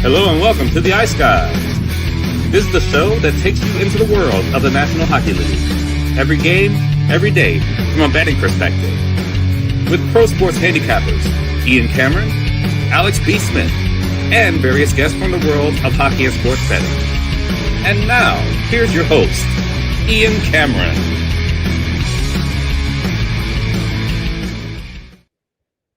Hello and welcome to the Ice Guys. This is the show that takes you into the world of the National Hockey League. Every game, every day, from a betting perspective. With pro sports handicappers, Ian Cameron, Alex B. Smith, and various guests from the world of hockey and sports betting. And now, here's your host, Ian Cameron.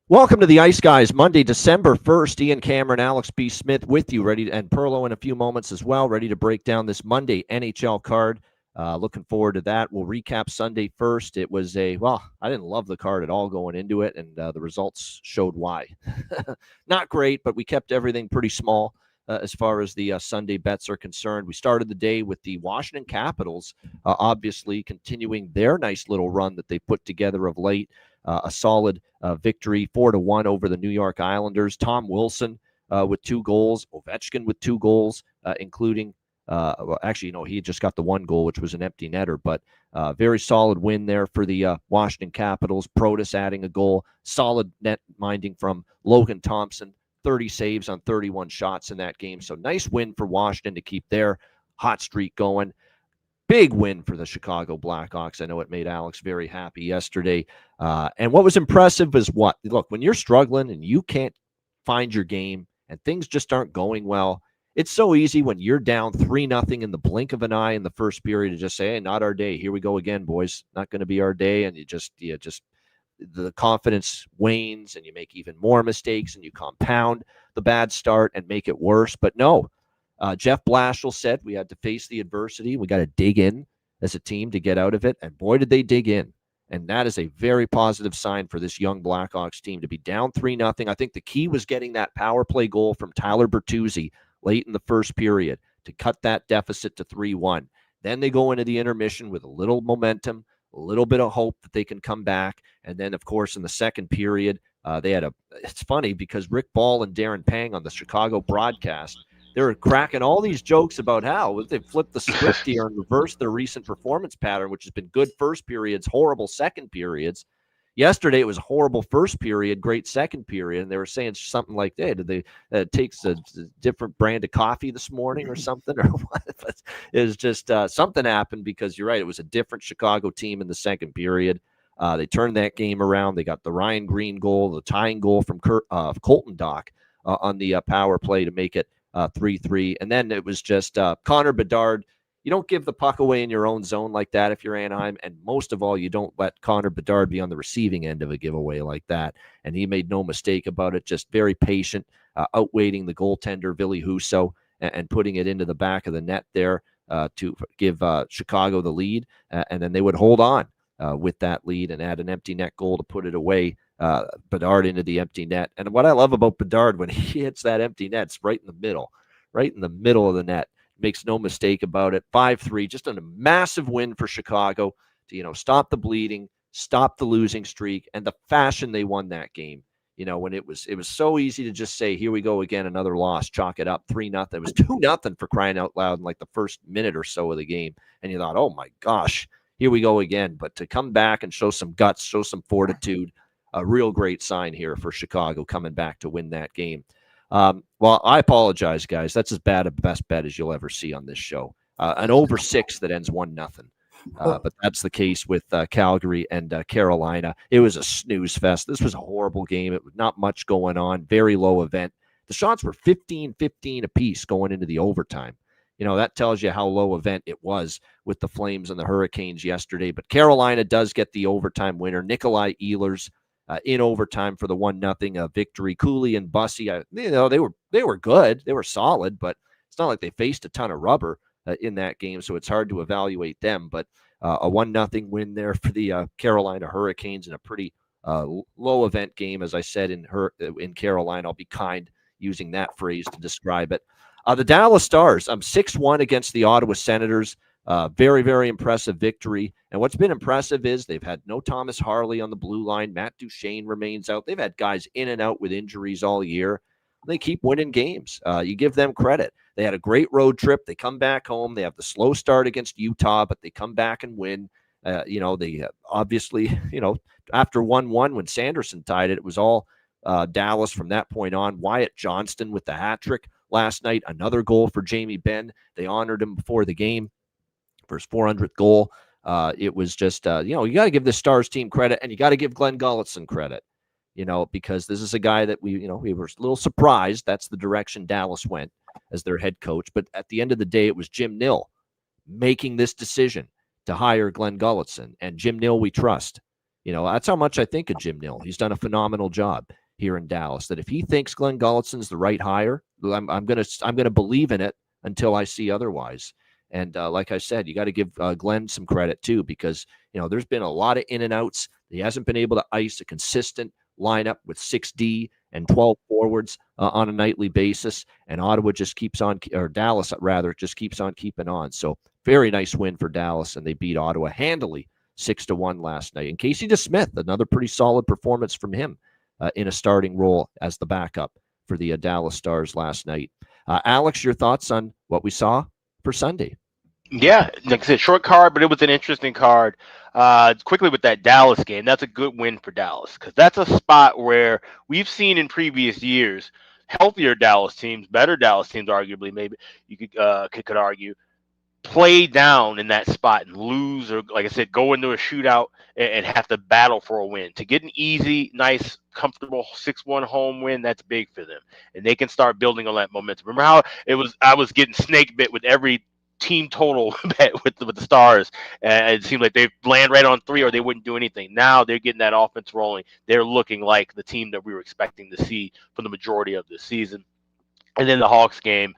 Welcome to the Ice Guys, Monday, December 1st. Ian Cameron, Alex B. Smith with you, and Perlo in a few moments as well, ready to break down this Monday NHL card. Looking forward to that. We'll recap Sunday first. It was I didn't love the card at all going into it, and the results showed why. Not great, but we kept everything pretty small as far as the Sunday bets are concerned. We started the day with the Washington Capitals, obviously continuing their nice little run that they put together of late. A solid victory, 4-1 over the New York Islanders. Tom Wilson with 2 goals, Ovechkin with 2 goals, including, he just got the 1 goal, which was an empty netter, but very solid win there for the Washington Capitals. Protas adding a goal, solid net minding from Logan Thompson, 30 saves on 31 shots in that game. So nice win for Washington to keep their hot streak going. Big win for the Chicago Blackhawks. I know it made Alex very happy yesterday. And what was impressive is look, when you're struggling and you can't find your game and things just aren't going well, it's so easy when you're down 3-0 in the blink of an eye in the first period to just say, hey, not our day. Here we go again, boys. Not going to be our day. And you just the confidence wanes and you make even more mistakes and you compound the bad start and make it worse. But no. Jeff Blashill said we had to face the adversity. We got to dig in as a team to get out of it. And boy, did they dig in. And that is a very positive sign for this young Blackhawks team to be down 3-0. I think the key was getting that power play goal from Tyler Bertuzzi late in the first period to cut that deficit to 3-1. Then they go into the intermission with a little momentum, a little bit of hope that they can come back. And then, of course, in the second period, it's funny because Rick Ball and Darren Pang on the Chicago broadcast, they were cracking all these jokes about how they flipped the script here and reversed their recent performance pattern, which has been good first periods, horrible second periods. Yesterday, it was a horrible first period, great second period, and they were saying something like, hey, did they take a different brand of coffee this morning or something? Or what? But it was just something happened because you're right. It was a different Chicago team in the second period. They turned that game around. They got the Ryan Green goal, the tying goal from Colton Dock on the power play to make it 3-3. And then it was just Connor Bedard. You don't give the puck away in your own zone like that if you're Anaheim. And most of all, you don't let Connor Bedard be on the receiving end of a giveaway like that. And he made no mistake about it, just very patient, outweighting the goaltender, Ville Husso, and putting it into the back of the net there to give Chicago the lead. And then they would hold on with that lead and add an empty net goal to put it away. Bedard into the empty net. And what I love about Bedard, when he hits that empty net, it's right in the middle of the net. Makes no mistake about it. 5-3, just a massive win for Chicago to, stop the bleeding, stop the losing streak, and the fashion they won that game. When it was so easy to just say, here we go again, another loss, chalk it up, 3-0. It was 2-0 for crying out loud in like the first minute or so of the game. And you thought, oh my gosh, here we go again. But to come back and show some guts, show some fortitude, a real great sign here for Chicago coming back to win that game. Well, I apologize, guys. That's as bad a best bet as you'll ever see on this show. An over 6 that ends 1-0. But that's the case with Calgary and Carolina. It was a snooze fest. This was a horrible game. It was not much going on. Very low event. The shots were 15-15 apiece going into the overtime. That tells you how low event it was with the Flames and the Hurricanes yesterday. But Carolina does get the overtime winner. Nikolai Ehlers in overtime for the 1-0 victory. Cooley and Bussy, they were good. They were solid, but it's not like they faced a ton of rubber in that game, so it's hard to evaluate them. But a 1-0 win there for the Carolina Hurricanes in a pretty low event game, as I said, in Carolina. I'll be kind using that phrase to describe it. The Dallas Stars, 6-1 against the Ottawa Senators. Very, very impressive victory. And what's been impressive is they've had no Thomas Harley on the blue line. Matt Duchene remains out. They've had guys in and out with injuries all year. They keep winning games. You give them credit. They had a great road trip. They come back home. They have the slow start against Utah, but they come back and win. They obviously, after 1-1 when Sanderson tied it, it was all Dallas from that point on. Wyatt Johnston with the hat trick. last night. Another goal for Jamie Benn. They honored him before the game for his 400th goal. It was just, you got to give the Stars team credit, and you got to give Glenn Gulletson credit, because this is a guy that we were a little surprised that's the direction Dallas went as their head coach. But at the end of the day, it was Jim Nill making this decision to hire Glenn Gulletson, and Jim Nill we trust. That's how much I think of Jim Nill. He's done a phenomenal job here in Dallas. That if he thinks Glenn Gulletson's the right hire, I'm gonna believe in it until I see otherwise. And like I said, you got to give Glenn some credit too, because there's been a lot of in and outs. He hasn't been able to ice a consistent lineup with 6D and 12 forwards on a nightly basis, and Ottawa just keeps on, or Dallas rather, just keeps on keeping on. So very nice win for Dallas, and they beat Ottawa handily 6-1 last night. And Casey DeSmith, another pretty solid performance from him in a starting role as the backup for the Dallas Stars last night. Alex, your thoughts on what we saw for Sunday? Yeah, like I said, short card, but it was an interesting card. Quickly with that Dallas game, that's a good win for Dallas, because that's a spot where we've seen in previous years healthier Dallas teams, better Dallas teams, arguably, maybe you could argue, play down in that spot and lose, or like I said, go into a shootout and have to battle for a win. To get an easy, nice, comfortable 6-1 home win, that's big for them, and they can start building on that momentum. Remember how I was getting snake bit with every team total bet with the Stars, and it seemed like they land right on 3 or they wouldn't do anything. Now they're getting that offense rolling. They're looking like the team that we were expecting to see for the majority of the season. And then the Hawks game,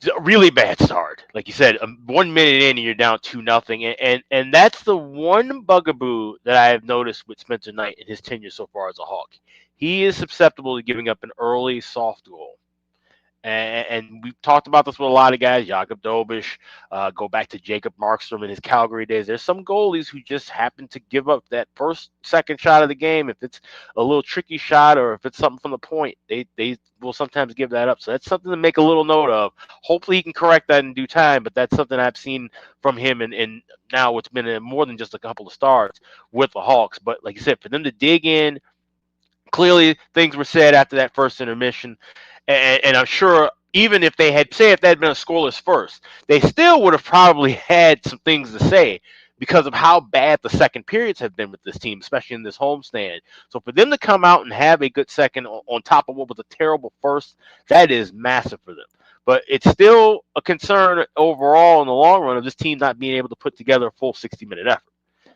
a really bad start. Like you said, 1 minute in and you're down 2-0. And that's the one bugaboo that I have noticed with Spencer Knight in his tenure so far as a Hawk. He is susceptible to giving up an early soft goal. And we've talked about this with a lot of guys, Jakob Dobish, go back to Jacob Markstrom in his Calgary days. There's some goalies who just happen to give up that second shot of the game. If it's a little tricky shot or if it's something from the point, they will sometimes give that up. So that's something to make a little note of. Hopefully he can correct that in due time, but that's something I've seen from him and now it's been more than just a couple of starts with the Hawks. But like you said, for them to dig in, clearly things were said after that first intermission. And I'm sure even if they had been a scoreless first, they still would have probably had some things to say because of how bad the second periods have been with this team, especially in this homestand. So for them to come out and have a good second on top of what was a terrible first, that is massive for them. But it's still a concern overall in the long run of this team not being able to put together a full 60-minute effort.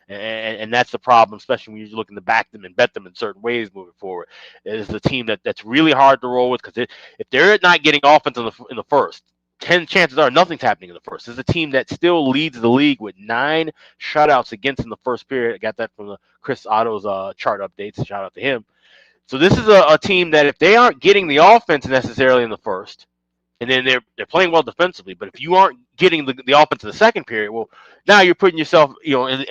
And that's the problem, especially when you're looking to back them and bet them in certain ways moving forward. It is a team that's really hard to roll with, because if they're not getting offense in the first, 10 chances are nothing's happening in the first. This is a team that still leads the league with 9 shutouts against in the first period. I got that from the Chris Otto's chart updates. Shout out to him. So this is a team that if they aren't getting the offense necessarily in the first, and then they're playing well defensively, but if you aren't getting the offense in the second period, well, now you're putting yourself,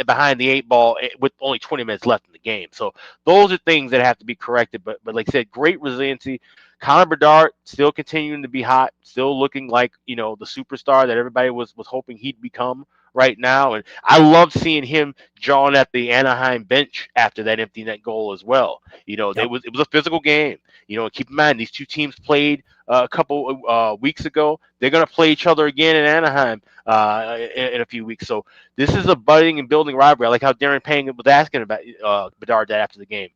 behind the 8 ball with only 20 minutes left in the game. So those are things that have to be corrected. But like I said, great resiliency. Connor Bedard still continuing to be hot, still looking like the superstar that everybody was hoping he'd become right now. And I love seeing him jawing at the Anaheim bench after that empty net goal as well. Yep. It was a physical game. Keep in mind these two teams played a couple weeks ago. They're going to play each other again in Anaheim in a few weeks. So this is a budding and building rivalry. I like how Darren Pang was asking about Bedard after the game.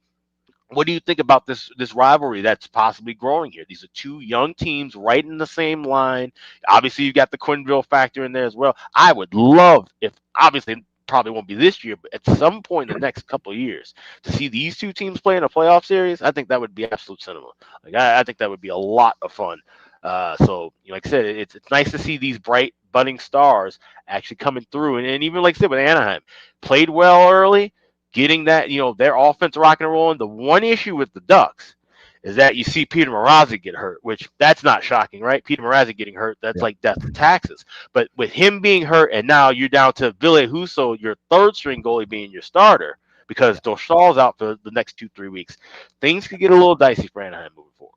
What do you think about this rivalry that's possibly growing here? These are two young teams right in the same line. Obviously, you've got the Quenneville factor in there as well. I would love, if obviously probably won't be this year, but at some point in the next couple of years, to see these two teams play in a playoff series. I think that would be absolute cinema. Like I think that would be a lot of fun. So like I said, it's nice to see these bright budding stars actually coming through, and even like I said with Anaheim, played well early. Getting that, their offense rocking and rolling. The one issue with the Ducks is that you see Peter Mrazek get hurt, which that's not shocking, right? Peter Mrazek getting hurt, that's like death to taxes. But with him being hurt, and now you're down to Ville Husso, your third string goalie, being your starter because Dostal's out for the next 2-3 weeks, things could get a little dicey for Anaheim moving forward.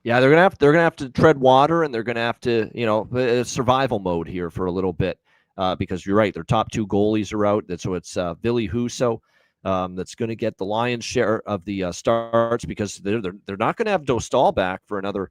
Yeah, they're gonna have to tread water, and they're gonna have to survival mode here for a little bit. Because you're right, their top 2 goalies are out. So it's Ville Husso that's going to get the lion's share of the starts, because they're not going to have Dostal back for another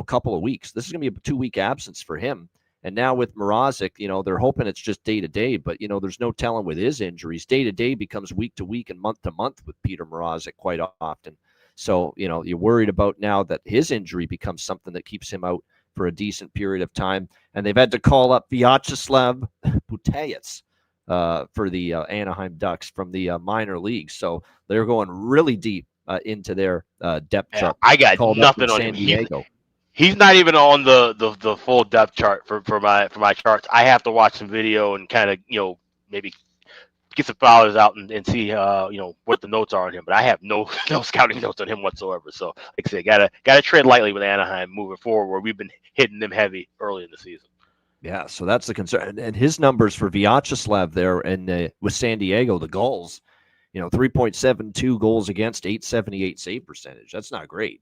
couple of weeks. This is going to be a 2-week absence for him. And now with Mrazek, they're hoping it's just day to day, but there's no telling with his injuries. Day to day becomes week to week and month to month with Peter Mrazek quite often. So, you're worried about now that his injury becomes something that keeps him out for a decent period of time. And they've had to call up Vyacheslav Buteyets for the Anaheim Ducks from the minor leagues. So they're going really deep into their depth chart. I got nothing on San him. Diego. He's not even on the full depth chart for my charts. I have to watch some video and kind of maybe get some followers out and see what the notes are on him. But I have no scouting notes on him whatsoever. So like I said, gotta tread lightly with Anaheim moving forward, where we've been hitting them heavy early in the season. Yeah, so that's the concern. And his numbers for Vyacheslav there and with San Diego, the goals, 3.72 goals against, 878 save percentage. That's not great.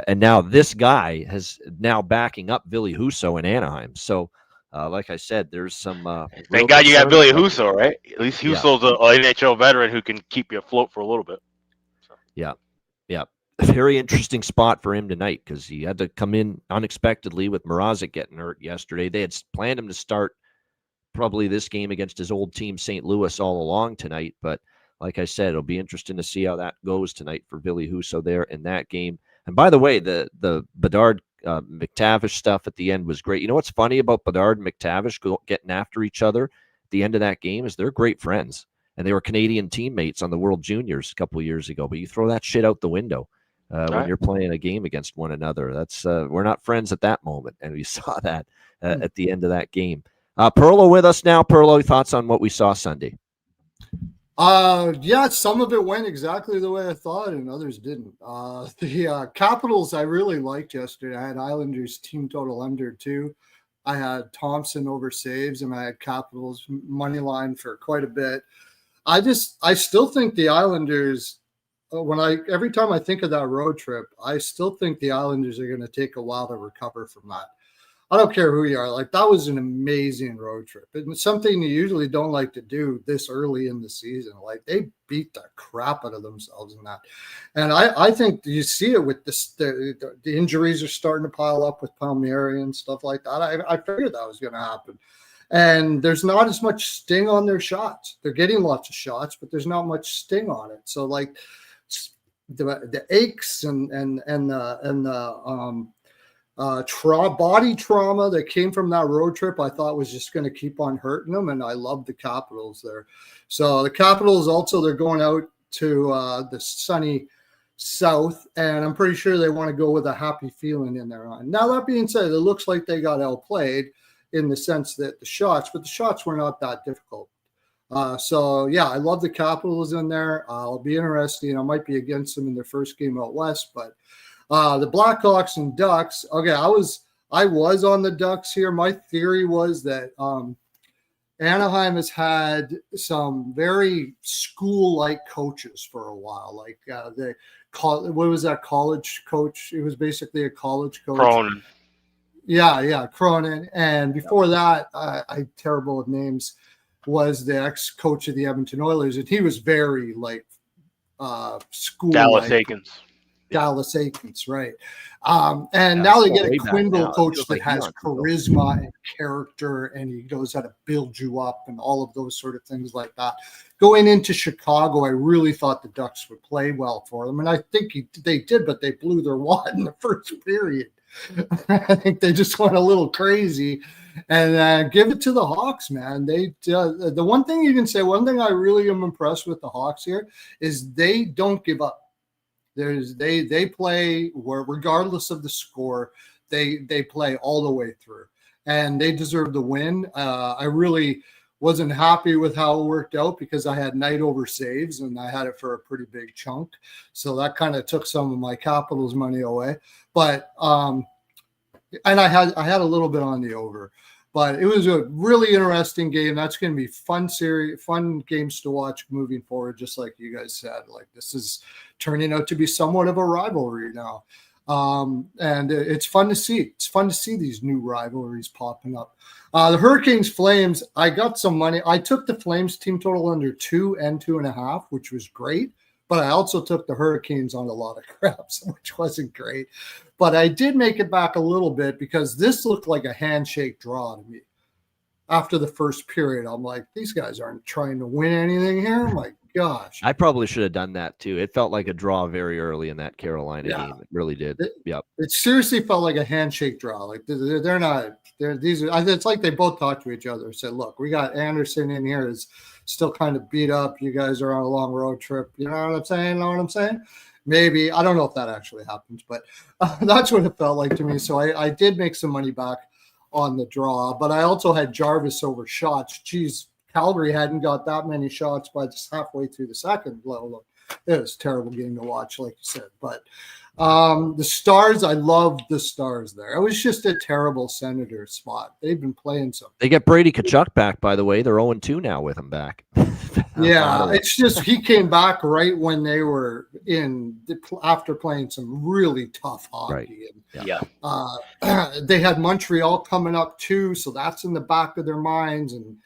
And now this guy has now backing up Ville Husso in Anaheim. So, like I said, there's some. Thank God you got Ville Husso, right? At least Husso's an NHL veteran who can keep you afloat for a little bit. So. Yeah. Very interesting spot for him tonight because he had to come in unexpectedly with Mrazek getting hurt yesterday. They had planned him to start probably this game against his old team, St. Louis, all along tonight. But like I said, it'll be interesting to see how that goes tonight for Ville Husso there in that game. And by the way, the Bedard McTavish stuff at the end was great. You know what's funny about Bedard and McTavish getting after each other at the end of that game is they're great friends. And they were Canadian teammates on the World Juniors a couple of years ago. But you throw that shit out the window when you're playing a game against one another. That's we're not friends at that moment. And we saw that at the end of that game. Perlo with us now. Perlo, thoughts on what we saw Sunday? Yeah, some of it went exactly the way I thought and others didn't. The Capitals I really liked yesterday. I had Islanders team total under 2. I had Thompson over saves, and I had Capitals money line for quite a bit. I still think the Islanders, every time I think of that road trip, I still think the Islanders are going to take a while to recover from that. I don't care who you are. Like, that was an amazing road trip. It's something you usually don't like to do this early in the season. Like, they beat the crap out of themselves in that. And I think you see it with this, the injuries are starting to pile up with Palmieri and stuff like that. I figured that was going to happen. And there's not as much sting on their shots. They're getting lots of shots, but there's not much sting on it. So, like, the aches and the body trauma that came from that road trip, I thought was just going to keep on hurting them. And I love the Capitals there. So the Capitals also, they're going out to the sunny south, and I'm pretty sure they want to go with a happy feeling in their eye. Now, that being said, it looks like they got outplayed in the sense that the shots were not that difficult. So yeah, I love the Capitals in there. I'll be interested. I might be against them in their first game out west, but the Blackhawks and Ducks. Okay, I was on the Ducks here. My theory was that Anaheim has had some very school-like coaches for a while. Like what was that college coach? It was basically a college coach. Cronin. Yeah, Cronin. And before that, I terrible with names, was the ex-coach of the Edmonton Oilers, and he was very like school. Dallas Aikens. Dallas Aikens, right. And now they get a Quindle coach that has charisma and character, and he knows how to build you up and all of those sort of things like that. Going into Chicago, I really thought the Ducks would play well for them, and I think they did, but they blew their wad in the first period. I think they just went a little crazy. And give it to the Hawks, man. They the one thing you can say, one thing I really am impressed with the Hawks here is they don't give up. They play where, regardless of the score, they play all the way through, and they deserve the win. I really wasn't happy with how it worked out because I had Knight over saves and I had it for a pretty big chunk, so that kind of took some of my Capitals money away. But and I had a little bit on the over, but it was a really interesting game. That's going to be fun games to watch moving forward. Just like you guys said, like, this is turning out to be somewhat of a rivalry now. And it's fun to see. It's fun to see these new rivalries popping up. The Hurricanes Flames, I got some money. I took the Flames team total under 2 and 2.5, which was great. but I also took the Hurricanes on a lot of craps, which wasn't great. But I did make it back a little bit because this looked like a handshake draw to me. After the first period, I'm like, these guys aren't trying to win anything here. My gosh. I probably should have done that too. It felt like a draw very early in that Carolina game. It really did. It seriously felt like a handshake draw. Like they're not. It's like they both talked to each other and said, "Look, we got Anderson in here is still kind of beat up. You guys are on a long road trip. You know what I'm saying? Maybe I don't know if that actually happens, but that's what it felt like to me. So I did make some money back on the draw, but I also had Jarvis over shots. Geez, Calgary hadn't got that many shots by just halfway through the second. It was a terrible game to watch, like you said. But the Stars, I loved the Stars there. It was just a terrible Senator spot. They've been playing some. They get Brady Tkachuk back, by the way. They're 0-2 now with him back. Yeah, it's just he came back right when they were after playing some really tough hockey. Right. And, they had Montreal coming up too, so that's in the back of their minds. And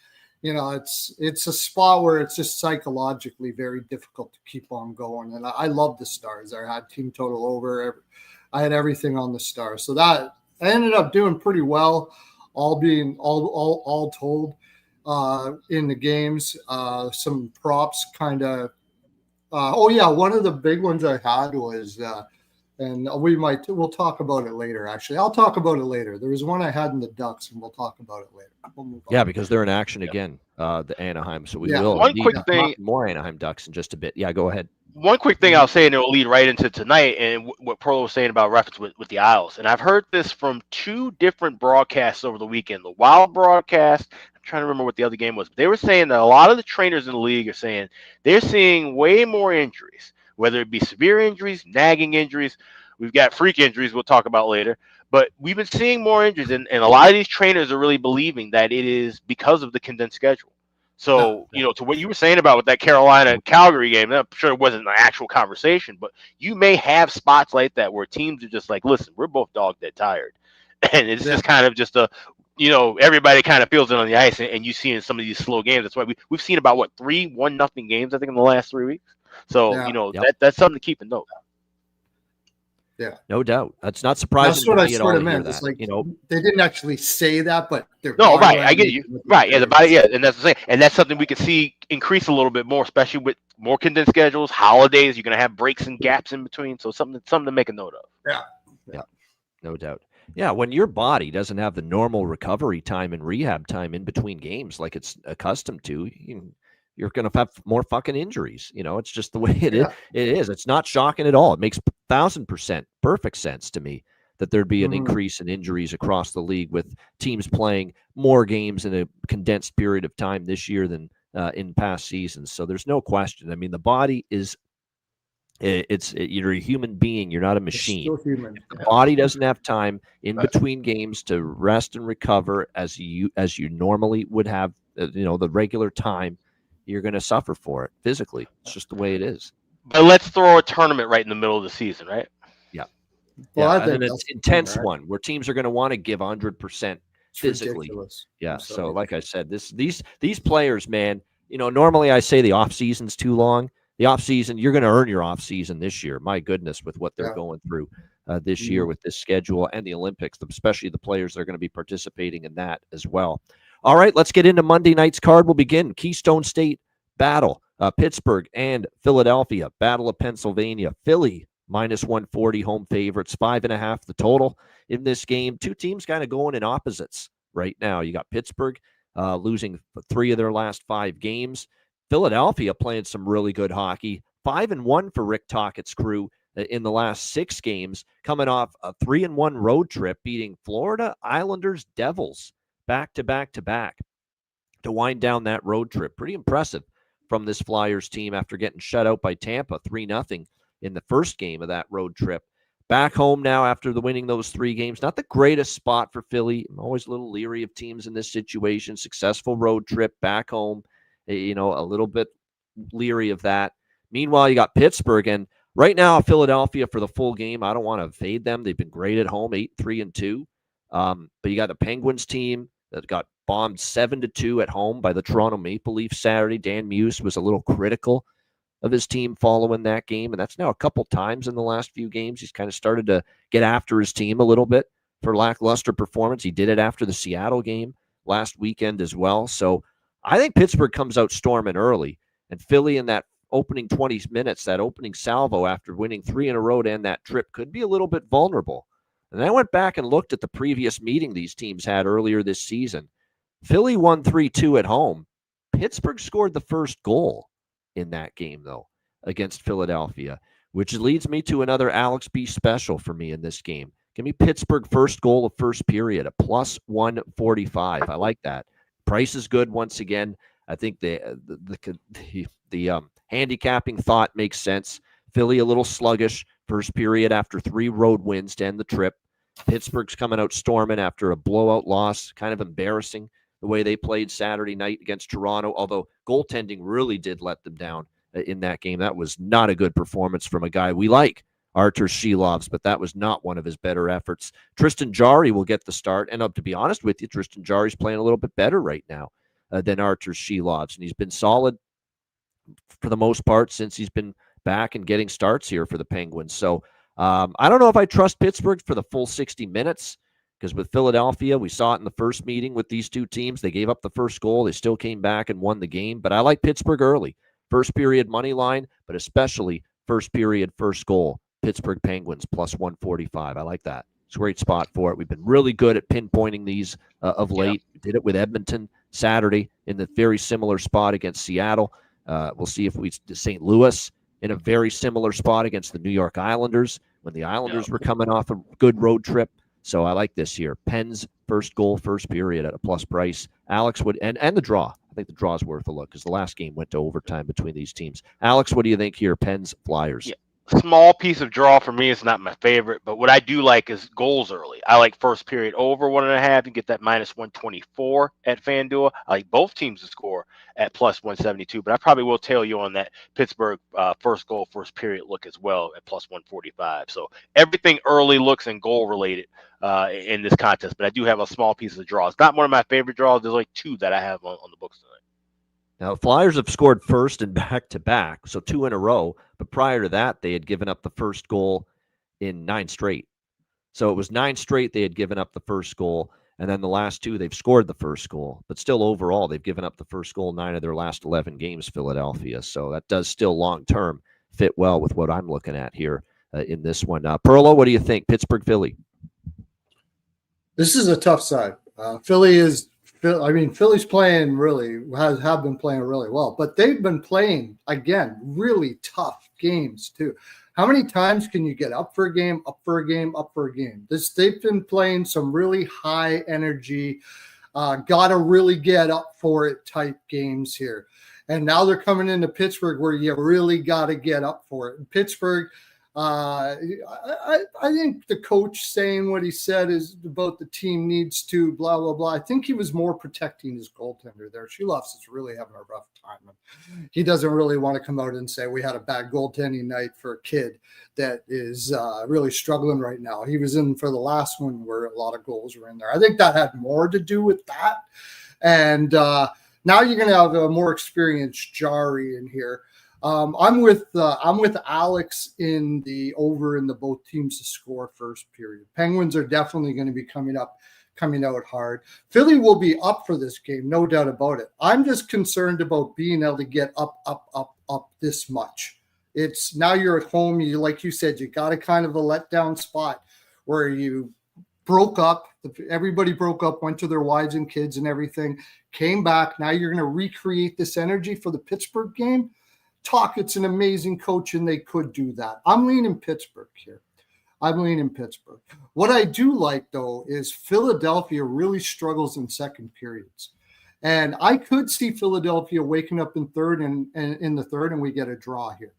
it's a spot where it's just psychologically very difficult to keep on going. And I love the Stars. I had team total over. I had everything on the Stars, so that I ended up doing pretty well, all told. In the games, some props kind of. One of the big ones I had was, and we'll talk about it later. Actually, I'll talk about it later. There was one I had in the Ducks, and we'll talk about it later. We'll move on. Yeah, because they're in action again, the Anaheim. So we will. One quick thing, more Anaheim Ducks in just a bit. Yeah, go ahead. One quick thing I'll say, and it'll lead right into tonight, and what Perlo was saying about reference with the Isles. And I've heard this from two different broadcasts over the weekend. The Wild broadcast, I'm trying to remember what the other game was, but they were saying that a lot of the trainers in the league are saying they're seeing way more injuries, whether it be severe injuries, nagging injuries. We've got freak injuries we'll talk about later. But we've been seeing more injuries, and a lot of these trainers are really believing that it is because of the condensed schedule. So, to what you were saying about with that Carolina-Calgary game, I'm sure it wasn't an actual conversation, but you may have spots like that where teams are just like, listen, we're both dog dead tired. And it's just kind of just everybody kind of feels it on the ice, and you see in some of these slow games. That's why we've seen about, 1-0 games, I think, in the last 3 weeks. So, that's something to keep in note. Yeah, no doubt. That's not surprising. That's what I sort of meant. It's like they didn't actually say that, but right. I get you. Right, yeah, and that's the thing, and that's something we could see increase a little bit more, especially with more condensed schedules, holidays. You're gonna have breaks and gaps in between, so something to make a note of. Yeah, no doubt. Yeah, when your body doesn't have the normal recovery time and rehab time in between games like it's accustomed to, you're going to have more fucking injuries. It's just the way it is. It's not shocking at all. It makes 1,000% perfect sense to me that there'd be an increase in injuries across the league with teams playing more games in a condensed period of time this year than in past seasons. So there's no question. I mean, the body is you're a human being. You're not a machine. It's still human. If the body doesn't have time in between games to rest and recover as you normally would have, the regular time, you're going to suffer for it physically. It's just the way it is. But let's throw a tournament right in the middle of the season, right? Yeah. Well, and an intense one where teams are going to want to give 100% physically. Yeah. Absolutely. So like I said, these players, man, normally I say the off season's too long. The off season, you're going to earn your off season this year. My goodness, with what they're going through this year with this schedule and the Olympics, especially the players that are going to be participating in that as well. All right, let's get into Monday night's card. We'll begin Keystone State battle, Pittsburgh and Philadelphia, Battle of Pennsylvania. Philly -140 home favorites, 5.5 the total in this game. Two teams kind of going in opposites right now. You got Pittsburgh losing 3 of their last 5 games. Philadelphia playing some really good hockey, 5-1 for Rick Tockett's crew in the last 6 games, coming off a 3-1 road trip, beating Florida Islanders Devils back to wind down that road trip. Pretty impressive from this Flyers team after getting shut out by Tampa 3-0 in the first game of that road trip. Back home now after winning those 3 games. Not the greatest spot for Philly. I'm always a little leery of teams in this situation. Successful road trip back home, a little bit leery of that. Meanwhile, you got Pittsburgh, and right now Philadelphia for the full game. I don't want to fade them. They've been great at home, 8-3-2. But you got the Penguins team that got bombed 7-2 at home by the Toronto Maple Leafs Saturday. Dan Muse was a little critical of his team following that game, and that's now a couple times in the last few games. He's kind of started to get after his team a little bit for lackluster performance. He did it after the Seattle game last weekend as well. So I think Pittsburgh comes out storming early, and Philly in that opening 20 minutes, that opening salvo after winning 3 in a row to end that trip could be a little bit vulnerable. And I went back and looked at the previous meeting these teams had earlier this season. Philly won 3-2 at home. Pittsburgh scored the first goal in that game, though, against Philadelphia, which leads me to another Alex B special for me in this game. Give me Pittsburgh first goal of first period, a plus 145. I like that. Price is good once again. I think the handicapping thought makes sense. Philly a little sluggish first period after 3 road wins to end the trip. Pittsburgh's coming out storming after a blowout loss, kind of embarrassing the way they played Saturday night against Toronto, although goaltending really did let them down in that game. That was not a good performance from a guy we like, Artur Shilovs, but that was not one of his better efforts. Tristan Jarry will get the start, and to be honest with you, Tristan Jarry's playing a little bit better right now than Artur Shilovs, and he's been solid for the most part since he's been back and getting starts here for the Penguins. So I don't know if I trust Pittsburgh for the full 60 minutes, because with Philadelphia, we saw it in the first meeting with these two teams. They gave up the first goal. They still came back and won the game. But I like Pittsburgh early. First period money line, but especially first period first goal. Pittsburgh Penguins plus 145. I like that. It's a great spot for it. We've been really good at pinpointing these of late. We did it with Edmonton Saturday in the very similar spot against Seattle. We'll see if we St. Louis in a very similar spot against the New York Islanders when the Islanders were coming off a good road trip. So I like this here. Pens first goal, first period at a plus price. Alex would and the draw. I think the draw is worth a look because the last game went to overtime between these teams. Alex, what do you think here? Pens, Flyers. Yeah. Small piece of draw for me is not my favorite, but what I do like is goals early. I like first period over 1.5 and get that minus 124 at FanDuel. I like both teams to score at plus 172, but I probably will tail you on that Pittsburgh first goal, first period look as well at plus 145. So everything early looks and goal related in this contest, but I do have a small piece of draw. It's not one of my favorite draws. There's like 2 that I have on the books tonight. Now, the Flyers have scored first and back-to-back, so 2 in a row. But prior to that, they had given up the first goal in 9 straight. So it was 9 straight they had given up the first goal, and then the last 2, they've scored the first goal. But still, overall, they've given up the first goal 9 of their last 11 games, Philadelphia. So that does still long-term fit well with what I'm looking at here in this one. Perlo, what do you think? Pittsburgh, Philly? This is a tough side. Philly's playing have been playing really well, but they've been playing, again, really tough games too. How many times can you get up for a game, up for a game, up for a game? They've been playing some really high energy, gotta really get up for it type games here. And now they're coming into Pittsburgh where you really got to get up for it. In Pittsburgh, I think the coach saying what he said is about the team needs to blah, blah, blah. I think he was more protecting his goaltender there. Shilovs is really having a rough time. He doesn't really want to come out and say we had a bad goaltending night for a kid that is really struggling right now. He was in for the last one where a lot of goals were in there. I think that had more to do with that. And now you're going to have a more experienced Jarry in here. I'm with Alex in the over in the both teams to score first period. Penguins are definitely going to be coming out hard. Philly will be up for this game, no doubt about it. I'm just concerned about being able to get up this much. It's now you're at home. You, like you said, you got a kind of a letdown spot where you broke up. Everybody broke up, went to their wives and kids and everything, came back. Now you're going to recreate this energy for the Pittsburgh game. It's an amazing coach, and they could do that. I'm leaning Pittsburgh here. What I do like, though, is Philadelphia really struggles in second periods. And I could see Philadelphia waking up in third and in the third, and we get a draw here.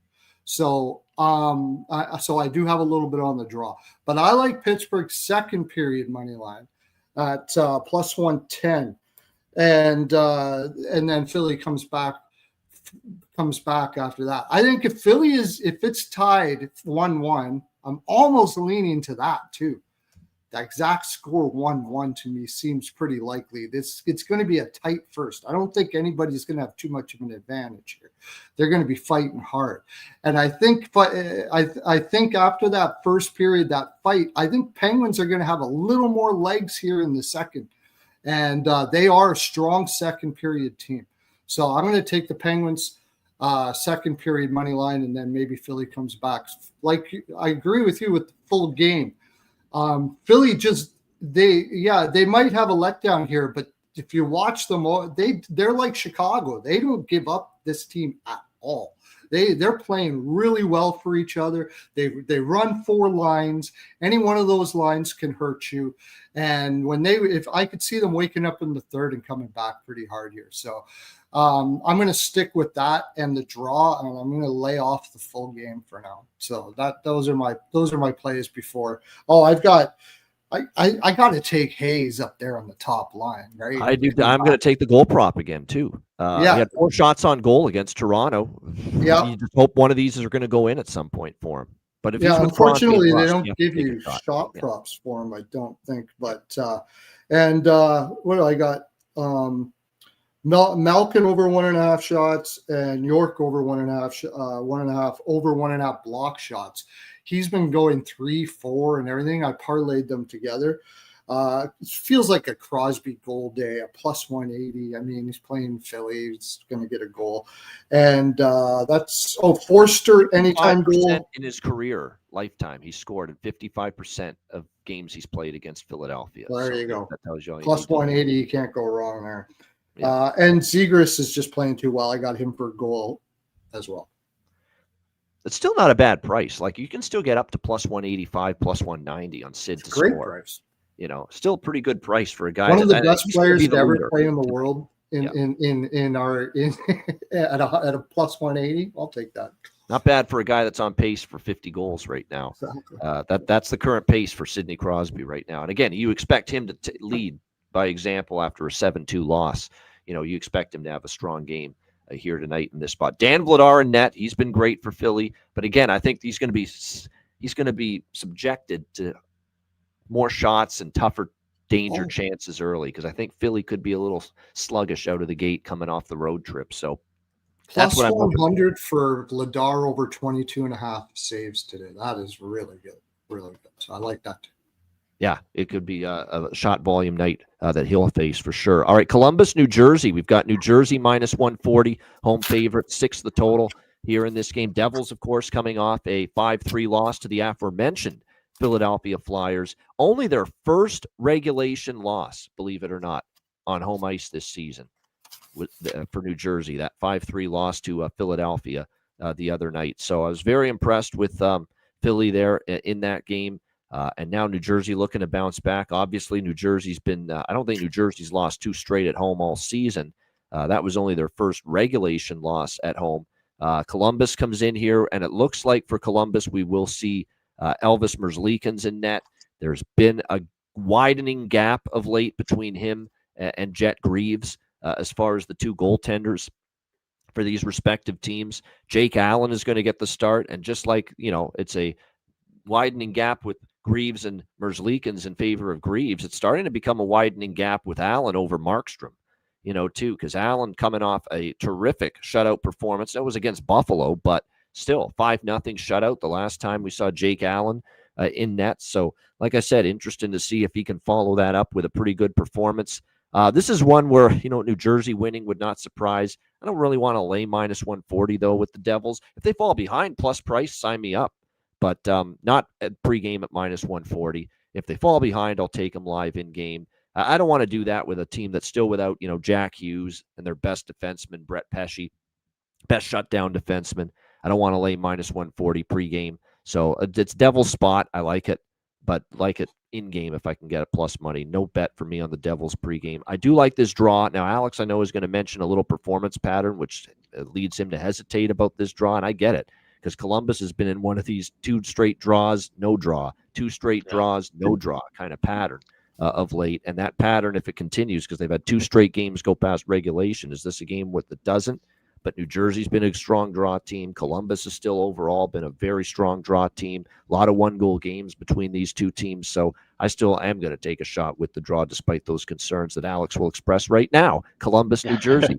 So I do have a little bit on the draw. But I like Pittsburgh's second period money line at plus 110. And then Philly comes back after that. I think if it's tied 1-1, I'm almost leaning to that too. the exact score 1-1 to me seems pretty likely. It's going to be a tight first. I don't think anybody's going to have too much of an advantage here. They're going to be fighting hard, and I think after that first period, that fight, I think Penguins are going to have a little more legs here in the second, and they are a strong second period team. So I'm going to take the Penguins second period money line, and then maybe Philly comes back. Like, I agree with you with the full game. Philly they might have a letdown here, but if you watch them, they're like Chicago. They don't give up this team at all. They're playing really well for each other. They run 4 lines. Any one of those lines can hurt you. And if I could see them waking up in the third and coming back pretty hard here. So I'm going to stick with that and the draw, and I'm going to lay off the full game for now. So those are my plays before. Oh, I got to take Hayes up there on the top line, right? I do. I'm going to take the goal prop again too. He had 4 shots on goal against Toronto. Yeah, you just hope one of these are going to go in at some point for him. But if unfortunately, they don't give you shot props for him. I don't think. But what do I got? Malkin over 1.5 shots and York over 1.5 over 1.5 block shots. He's been going 3, 4 and everything. I parlayed them together. It feels like a Crosby goal day, a plus 180. I mean, he's playing Philly. He's going to get a goal. And that's Forster anytime goal. In his career lifetime, he scored in 55% of games he's played against Philadelphia. There you go. That tells you plus 180. You can't go wrong there. Yeah. And Zegras is just playing too well. I got him for a goal as well. It's still not a bad price. Like, you can still get up to plus 185, plus 190 on Sid to great score. Price. Still a pretty good price for a guy. One of the best players to ever play in the world at a plus 180. I'll take that. Not bad for a guy that's on pace for 50 goals right now. Exactly. That's the current pace for Sidney Crosby right now. And again, you expect him to lead by example after a 7-2 loss. You expect him to have a strong game here tonight in this spot. Dan Vladar in net. He's been great for Philly, but again, I think he's going to be subjected to more shots and tougher danger chances early, because I think Philly could be a little sluggish out of the gate coming off the road trip. So that's what I'm 100 for Vladar over 22.5 saves today. That is really good. Really good. So I like that too. Yeah, it could be a shot volume night that he'll face for sure. All right, Columbus, New Jersey. We've got New Jersey minus 140, home favorite, 6 the total here in this game. Devils, of course, coming off a 5-3 loss to the aforementioned Philadelphia Flyers. Only their first regulation loss, believe it or not, on home ice this season for New Jersey. That 5-3 loss to Philadelphia the other night. So I was very impressed with Philly there in that game. And now New Jersey looking to bounce back. Obviously, New Jersey's been I don't think New Jersey's lost 2 straight at home all season. That was only their first regulation loss at home. Columbus comes in here, and it looks like for Columbus we will see Elvis Merzlikins in net. There's been a widening gap of late between him and Jet Greaves as far as the 2 goaltenders for these respective teams. Jake Allen is going to get the start, and just like, it's a widening gap with Greaves and Merzlikins in favor of Greaves, it's starting to become a widening gap with Allen over Markstrom, too, because Allen coming off a terrific shutout performance. That was against Buffalo, but still 5-0 shutout the last time we saw Jake Allen in net. So, like I said, interesting to see if he can follow that up with a pretty good performance. This is one where, New Jersey winning would not surprise. I don't really want to lay minus 140, though, with the Devils. If they fall behind plus price, sign me up. But not at pregame at minus 140. If they fall behind, I'll take them live in game. I don't want to do that with a team that's still without, Jack Hughes and their best defenseman, Brett Pesce, best shutdown defenseman. I don't want to lay minus 140 pregame. So it's Devil's spot. I like it, but like it in game if I can get a plus money. No bet for me on the Devils pregame. I do like this draw. Now, Alex, I know, is going to mention a little performance pattern, which leads him to hesitate about this draw, and I get it. Because Columbus has been in one of these 2 straight draws, no draw, 2 straight draws, no draw kind of pattern of late. And that pattern, if it continues, because they've had 2 straight games go past regulation, is this a game that doesn't? but New Jersey's been a strong draw team. Columbus has still overall been a very strong draw team. A lot of one-goal games between these two teams, so I still am going to take a shot with the draw despite those concerns that Alex will express right now. Columbus, New Jersey.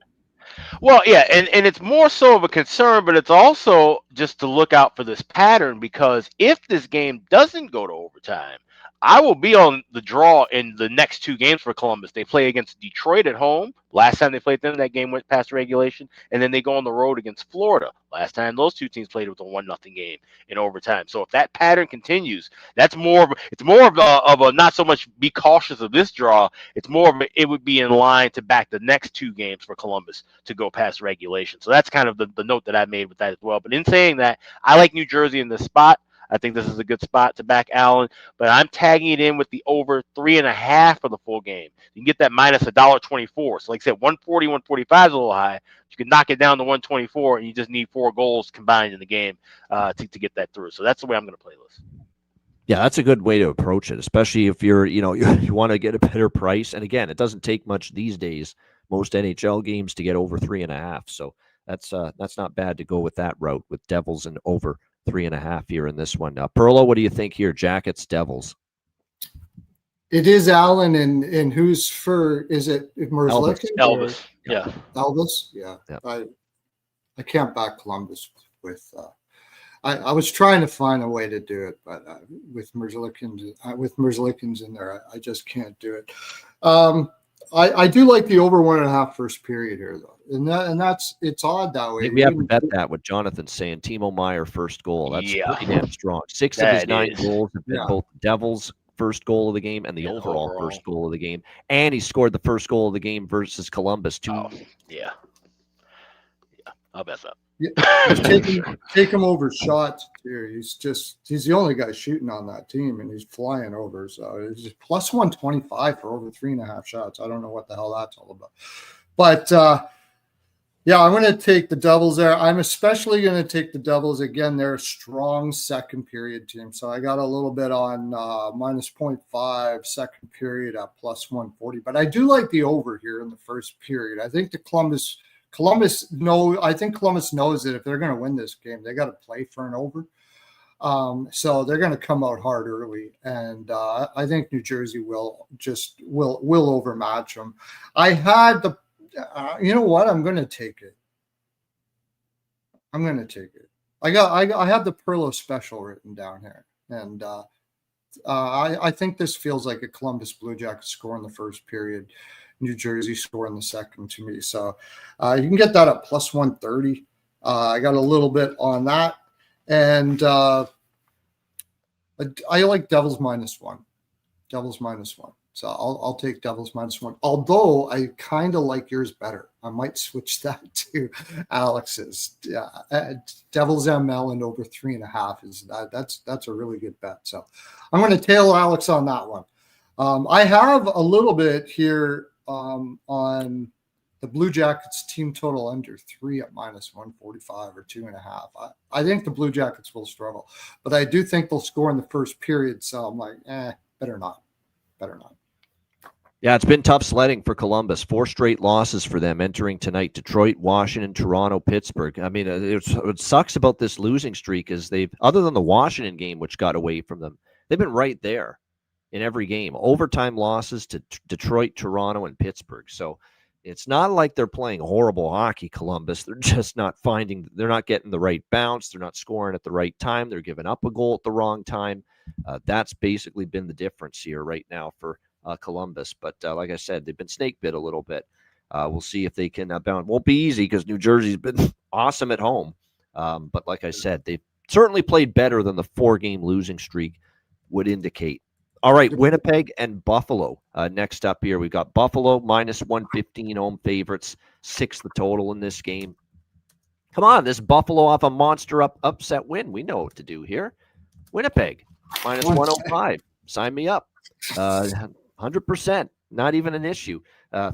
Well, yeah, and it's more so of a concern, but it's also just to look out for this pattern, because if this game doesn't go to overtime, I will be on the draw in the next two games for Columbus. They play against Detroit at home. Last time they played them, that game went past regulation, and then they go on the road against Florida. Last time those two teams played, it was a 1-0 game in overtime. So if that pattern continues, it's more of a not so much be cautious of this draw. It's more of it would be in line to back the next two games for Columbus to go past regulation. So that's kind of the note that I made with that as well. But in saying that, I like New Jersey in this spot. I think this is a good spot to back Allen, but I'm tagging it in with the over 3.5 for the full game. You can get that minus $1.24. So like I said, 140, 145 is a little high. You can knock it down to 124, and you just need 4 goals combined in the game to get that through. So that's the way I'm going to play this. Yeah, that's a good way to approach it, especially if you're, you want to get a better price. And again, it doesn't take much these days, most NHL games, to get over 3.5. So that's not bad to go with that route with Devils and over 3.5 here in this one. Perlo, what do you think here? Jackets, Devils. It is Allen, and who's for? Is it Merzlikins? Elvis. Yeah. Elvis. Yeah. Yeah. I can't back Columbus with. I was trying to find a way to do it, but with Merzlikins in there, I just can't do it. I do like the over 1.5 first period here, though, and it's odd that way. We have to bet that with Jonathan saying Timo Meier first goal. That's pretty damn strong. 6 of his 9 goals have been both Devils' first goal of the game and the overall first goal of the game, and he scored the first goal of the game versus Columbus too. Oh, yeah, I'll bet that. Yeah, take him over shots here. He's the only guy shooting on that team, and he's flying over. So it's just plus 125 for over 3.5 shots. I don't know what the hell that's all about. But yeah, I'm going to take the Devils there. I'm especially going to take the Devils again. They're a strong second period team. So I got a little bit on minus 0.5 second period at plus 140. But I do like the over here in the first period. I think Columbus knows that if they're going to win this game, they got to play for an over. So they're going to come out hard early, and I think New Jersey will overmatch them. I had the, you know what? I'm going to take it. I have the Perlo special written down here, and I think this feels like a Columbus Blue Jackets score in the first period. New Jersey score in the second to me. So you can get that at plus 130. I got a little bit on that. And I like Devils -1. Devils -1. So I'll take Devils -1. Although I kind of like yours better. I might switch that to Alex's. Devils ML and over 3.5 that's a really good bet. So I'm going to tail Alex on that one. I have a little bit here on the Blue Jackets team total under 3 at minus 145 or 2.5. I think the Blue Jackets will struggle, but I do think they'll score in the first period. So I'm like, better not. Yeah, it's been tough sledding for Columbus. 4 straight losses for them entering tonight. Detroit, Washington, Toronto, Pittsburgh. I mean, what sucks about this losing streak is other than the Washington game, which got away from them, they've been right there in every game. Overtime losses to Detroit, Toronto, and Pittsburgh. So it's not like they're playing horrible hockey, Columbus. They're just they're not getting the right bounce. They're not scoring at the right time. They're giving up a goal at the wrong time. That's basically been the difference here right now for Columbus. But like I said, they've been snake bit a little bit. We'll see if they can bounce. Won't be easy because New Jersey's been awesome at home. But like I said, they've certainly played better than the 4-game losing streak would indicate. All right, Winnipeg and Buffalo. Next up here, we've got Buffalo minus 115 home favorites, 6 the total in this game. Come on, this Buffalo off a monster upset win. We know what to do here. Winnipeg minus 105. Sign me up. 100%. Not even an issue.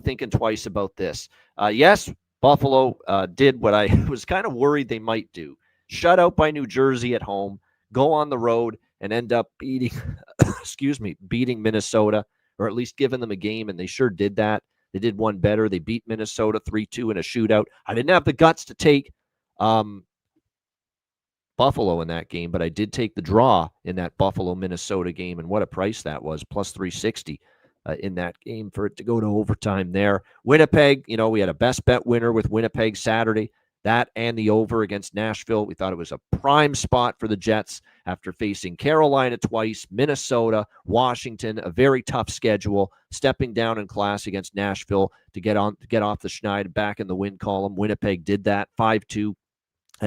Thinking twice about this. Yes, Buffalo did what I was kind of worried they might do. Shut out by New Jersey at home, go on the road, and end up beating Minnesota, or at least giving them a game, and they sure did that. They did one better. They beat Minnesota 3-2 in a shootout. I didn't have the guts to take Buffalo in that game, but I did take the draw in that Buffalo-Minnesota game, and what a price that was, plus 360 in that game for it to go to overtime there. Winnipeg, we had a best bet winner with Winnipeg Saturday, that and the over against Nashville. We thought it was a prime spot for the Jets after facing Carolina twice, Minnesota, Washington, a very tough schedule, stepping down in class against Nashville to get off the schneid back in the win column. Winnipeg did that 5-2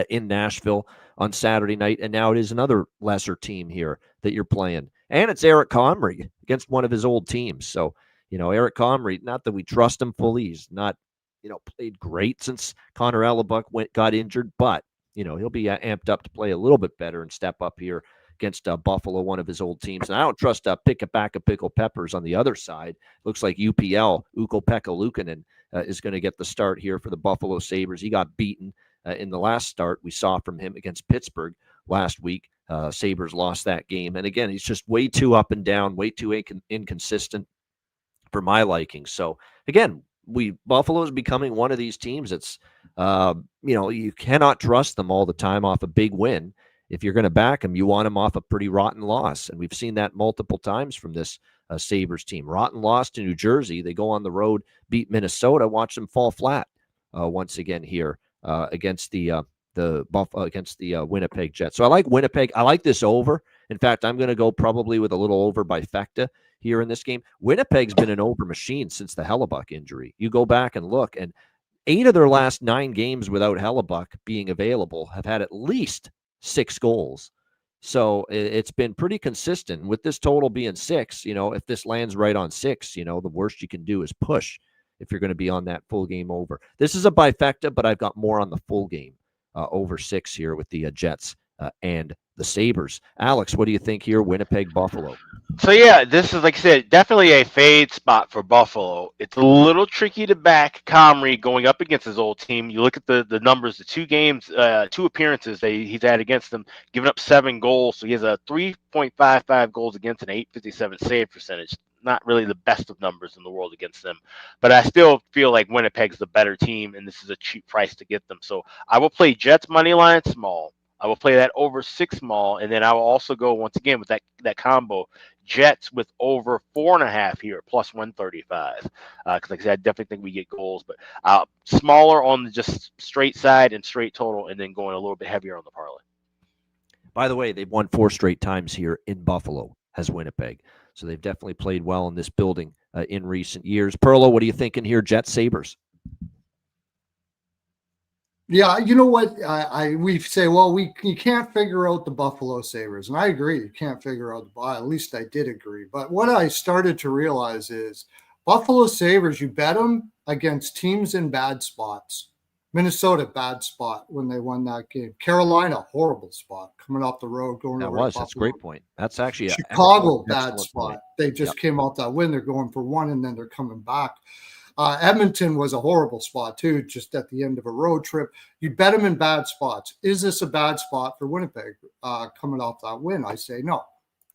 in Nashville on Saturday night, and now it is another lesser team here that you're playing. And it's Eric Comrie against one of his old teams. So, Eric Comrie, not that we trust him fully. He's not, played great since Connor Hellebuck got injured, but, he'll be amped up to play a little bit better and step up here against Buffalo, one of his old teams. And I don't trust Pick-a-Back of Pickle Peppers on the other side. Looks like UPL, Ukko-Pekka Luukkonen, is going to get the start here for the Buffalo Sabres. He got beaten in the last start we saw from him against Pittsburgh last week. Sabres lost that game. And again, he's just way too up and down, way too inconsistent for my liking. So again, Buffalo is becoming one of these teams that's, you cannot trust them all the time off a big win. If you're going to back them, you want them off a pretty rotten loss. And we've seen that multiple times from this Sabres team. Rotten loss to New Jersey. They go on the road, beat Minnesota, watch them fall flat once again here against the Winnipeg Jets. So I like Winnipeg. I like this over. In fact, I'm going to go probably with a little over by Fekta here in this game. Winnipeg's been an over machine since the Hellebuck injury. You go back and look, and 8 of their last 9 games without Hellebuck being available have had at least 6 goals. So it's been pretty consistent. With this total being 6, if this lands right on 6, the worst you can do is push if you're going to be on that full game over. This is a bifecta, but I've got more on the full game over 6 here with the Jets and the Sabres. Alex, what do you think here? Winnipeg, Buffalo. So yeah, this is, like I said, definitely a fade spot for Buffalo. It's a little tricky to back Comrie going up against his old team. You look at the numbers, the 2 appearances he's had against them, giving up 7 goals. So he has a 3.55 goals against an 857 save percentage. Not really the best of numbers in the world against them, but I still feel like Winnipeg's the better team, and this is a cheap price to get them. So I will play Jets money line small. I will play that over 6 small, and then I will also go once again with that combo Jets with over 4.5 here, plus 135. Because like I said, I definitely think we get goals, but smaller on the just straight side and straight total, and then going a little bit heavier on the parlay. By the way, they've won 4 straight times here in Buffalo as Winnipeg. So they've definitely played well in this building in recent years. Perlo, what are you thinking here? Jets, Sabres. Yeah, you know what? We say, well, you can't figure out the Buffalo Sabres, and I agree. You can't figure out at least I did agree. But what I started to realize is Buffalo Sabres, you bet them against teams in bad spots. Minnesota, bad spot when they won that game. Carolina, horrible spot coming off the road, going over. That's a great point. That's actually Chicago, bad spot. Point. They just came off that win. They're going for 1, and then they're coming back. Edmonton was a horrible spot too, just at the end of a road trip. You bet them in bad spots. Is this a bad spot for Winnipeg coming off that win? I say no.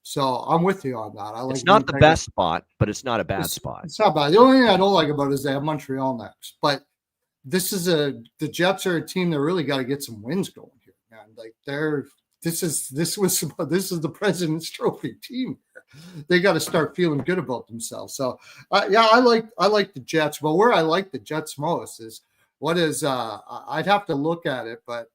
So I'm with you on that. It's not Winnipeg. The best spot, but it's not a bad spot. It's not bad. The only thing I don't like about it is they have Montreal next, but this is the Jets are a team that really got to get some wins going here, man. Like this is the President's Trophy team here. They got to start feeling good about themselves. So yeah, I like the Jets, but where I like the Jets most is I'd have to look at it, but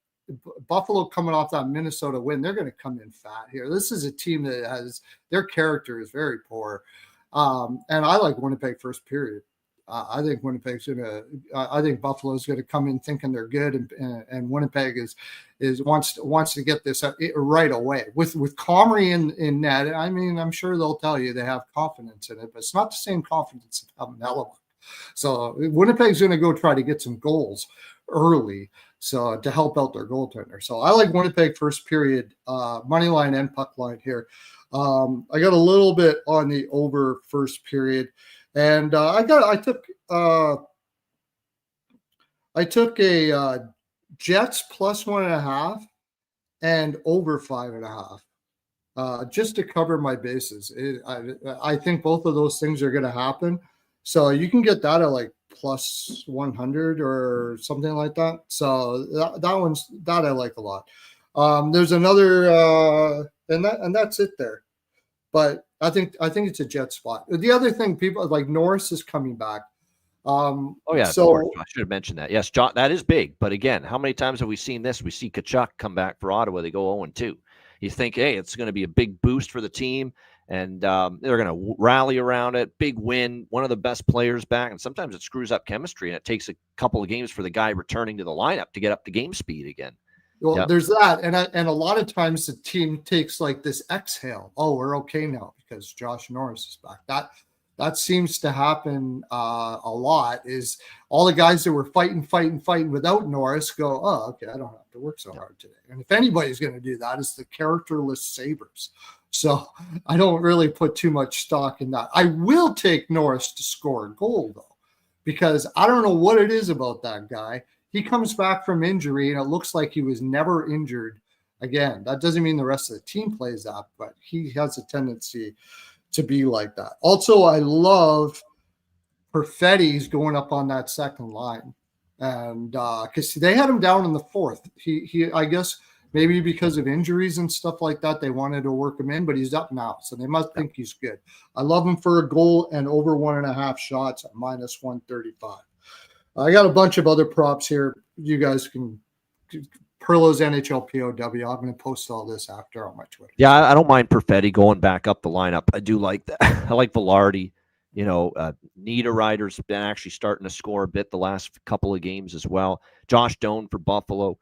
Buffalo coming off that Minnesota win, they're going to come in fat here. This is a team that has their character is very poor, and I like Winnipeg first period. I think I think Buffalo's going to come in thinking they're good, and Winnipeg wants to get this right away with Comrie in net. I mean, I'm sure they'll tell you they have confidence in it, but it's not the same confidence of Hellebuck. So Winnipeg's going to go try to get some goals early, so to help out their goaltender. So I like Winnipeg first period, money line and puck line here. I got a little bit on the over first period. And I took a Jets plus 1.5 and over 5.5 just to cover my bases. I think both of those things are going to happen. So you can get that at like plus 100 or something like that. So that I like a lot. There's another and that's it there. But I think it's a jet spot. The other thing, people like Norris is coming back. Oh yeah, of course. I should have mentioned that. Yes, John, that is big. But again, how many times have we seen this? We see Tkachuk come back for Ottawa. They go 0-2. You think, hey, it's going to be a big boost for the team, and they're going to rally around it. Big win, one of the best players back, and sometimes it screws up chemistry, and it takes a couple of games for the guy returning to the lineup to get up to game speed again. Well, there's that, and a lot of times the team takes like this exhale. Oh, we're okay now because Josh Norris is back. That seems to happen a lot. Is all the guys that were fighting without Norris go, oh, okay, I don't have to work so hard today. And if anybody's going to do that, it's the characterless Sabres. So I don't really put too much stock in that. I will take Norris to score a goal though, because I don't know what it is about that guy. He comes back from injury, and it looks like he was never injured again. That doesn't mean the rest of the team plays that, but he has a tendency to be like that. Also, I love Perfetti's going up on that second line, and because they had him down in the fourth. He I guess maybe because of injuries and stuff like that, they wanted to work him in, but he's up now, so they must think he's good. I love him for a goal and over 1.5 shots at minus 135. I got a bunch of other props here. You guys can Perlo's NHL POW. I'm going to post all this after on my Twitter. Yeah, I don't mind Perfetti going back up the lineup. I do like that. I like Velarde. Niederreiter's been actually starting to score a bit the last couple of games as well. Josh Doan for Buffalo.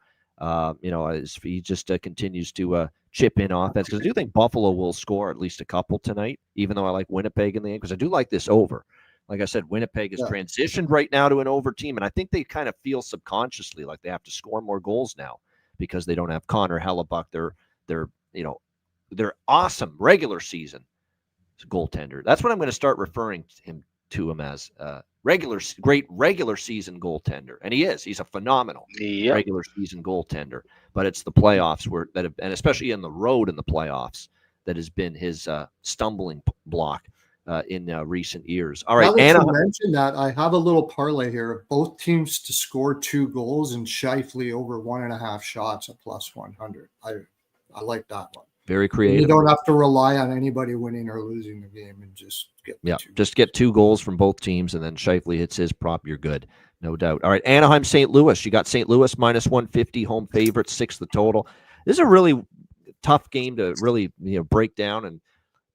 He just continues to chip in offense, because I do think Buffalo will score at least a couple tonight, even though I like Winnipeg in the game, because I do like this over. Like I said, Winnipeg is transitioned right now to an over team, and I think they kind of feel subconsciously like they have to score more goals now because they don't have Connor Hellebuck. They're awesome regular season goaltender. That's what I'm going to start referring to him as, great regular season goaltender, and he is. He's a phenomenal regular season goaltender. But it's the playoffs and especially in the road in the playoffs, that has been his stumbling block in recent years. All right, Anna, you mentioned that, I have a little parlay here. Both teams to score 2 goals and Scheifele over 1.5 shots at plus 100. I like that one. Very creative. You don't have to rely on anybody winning or losing the game, and just get two goals from both teams, and then Scheifele hits his prop. You're good, no doubt. All right, Anaheim, St. Louis. You got St. Louis minus 150, home favorite, 6 the total. This is a really tough game to really break down, and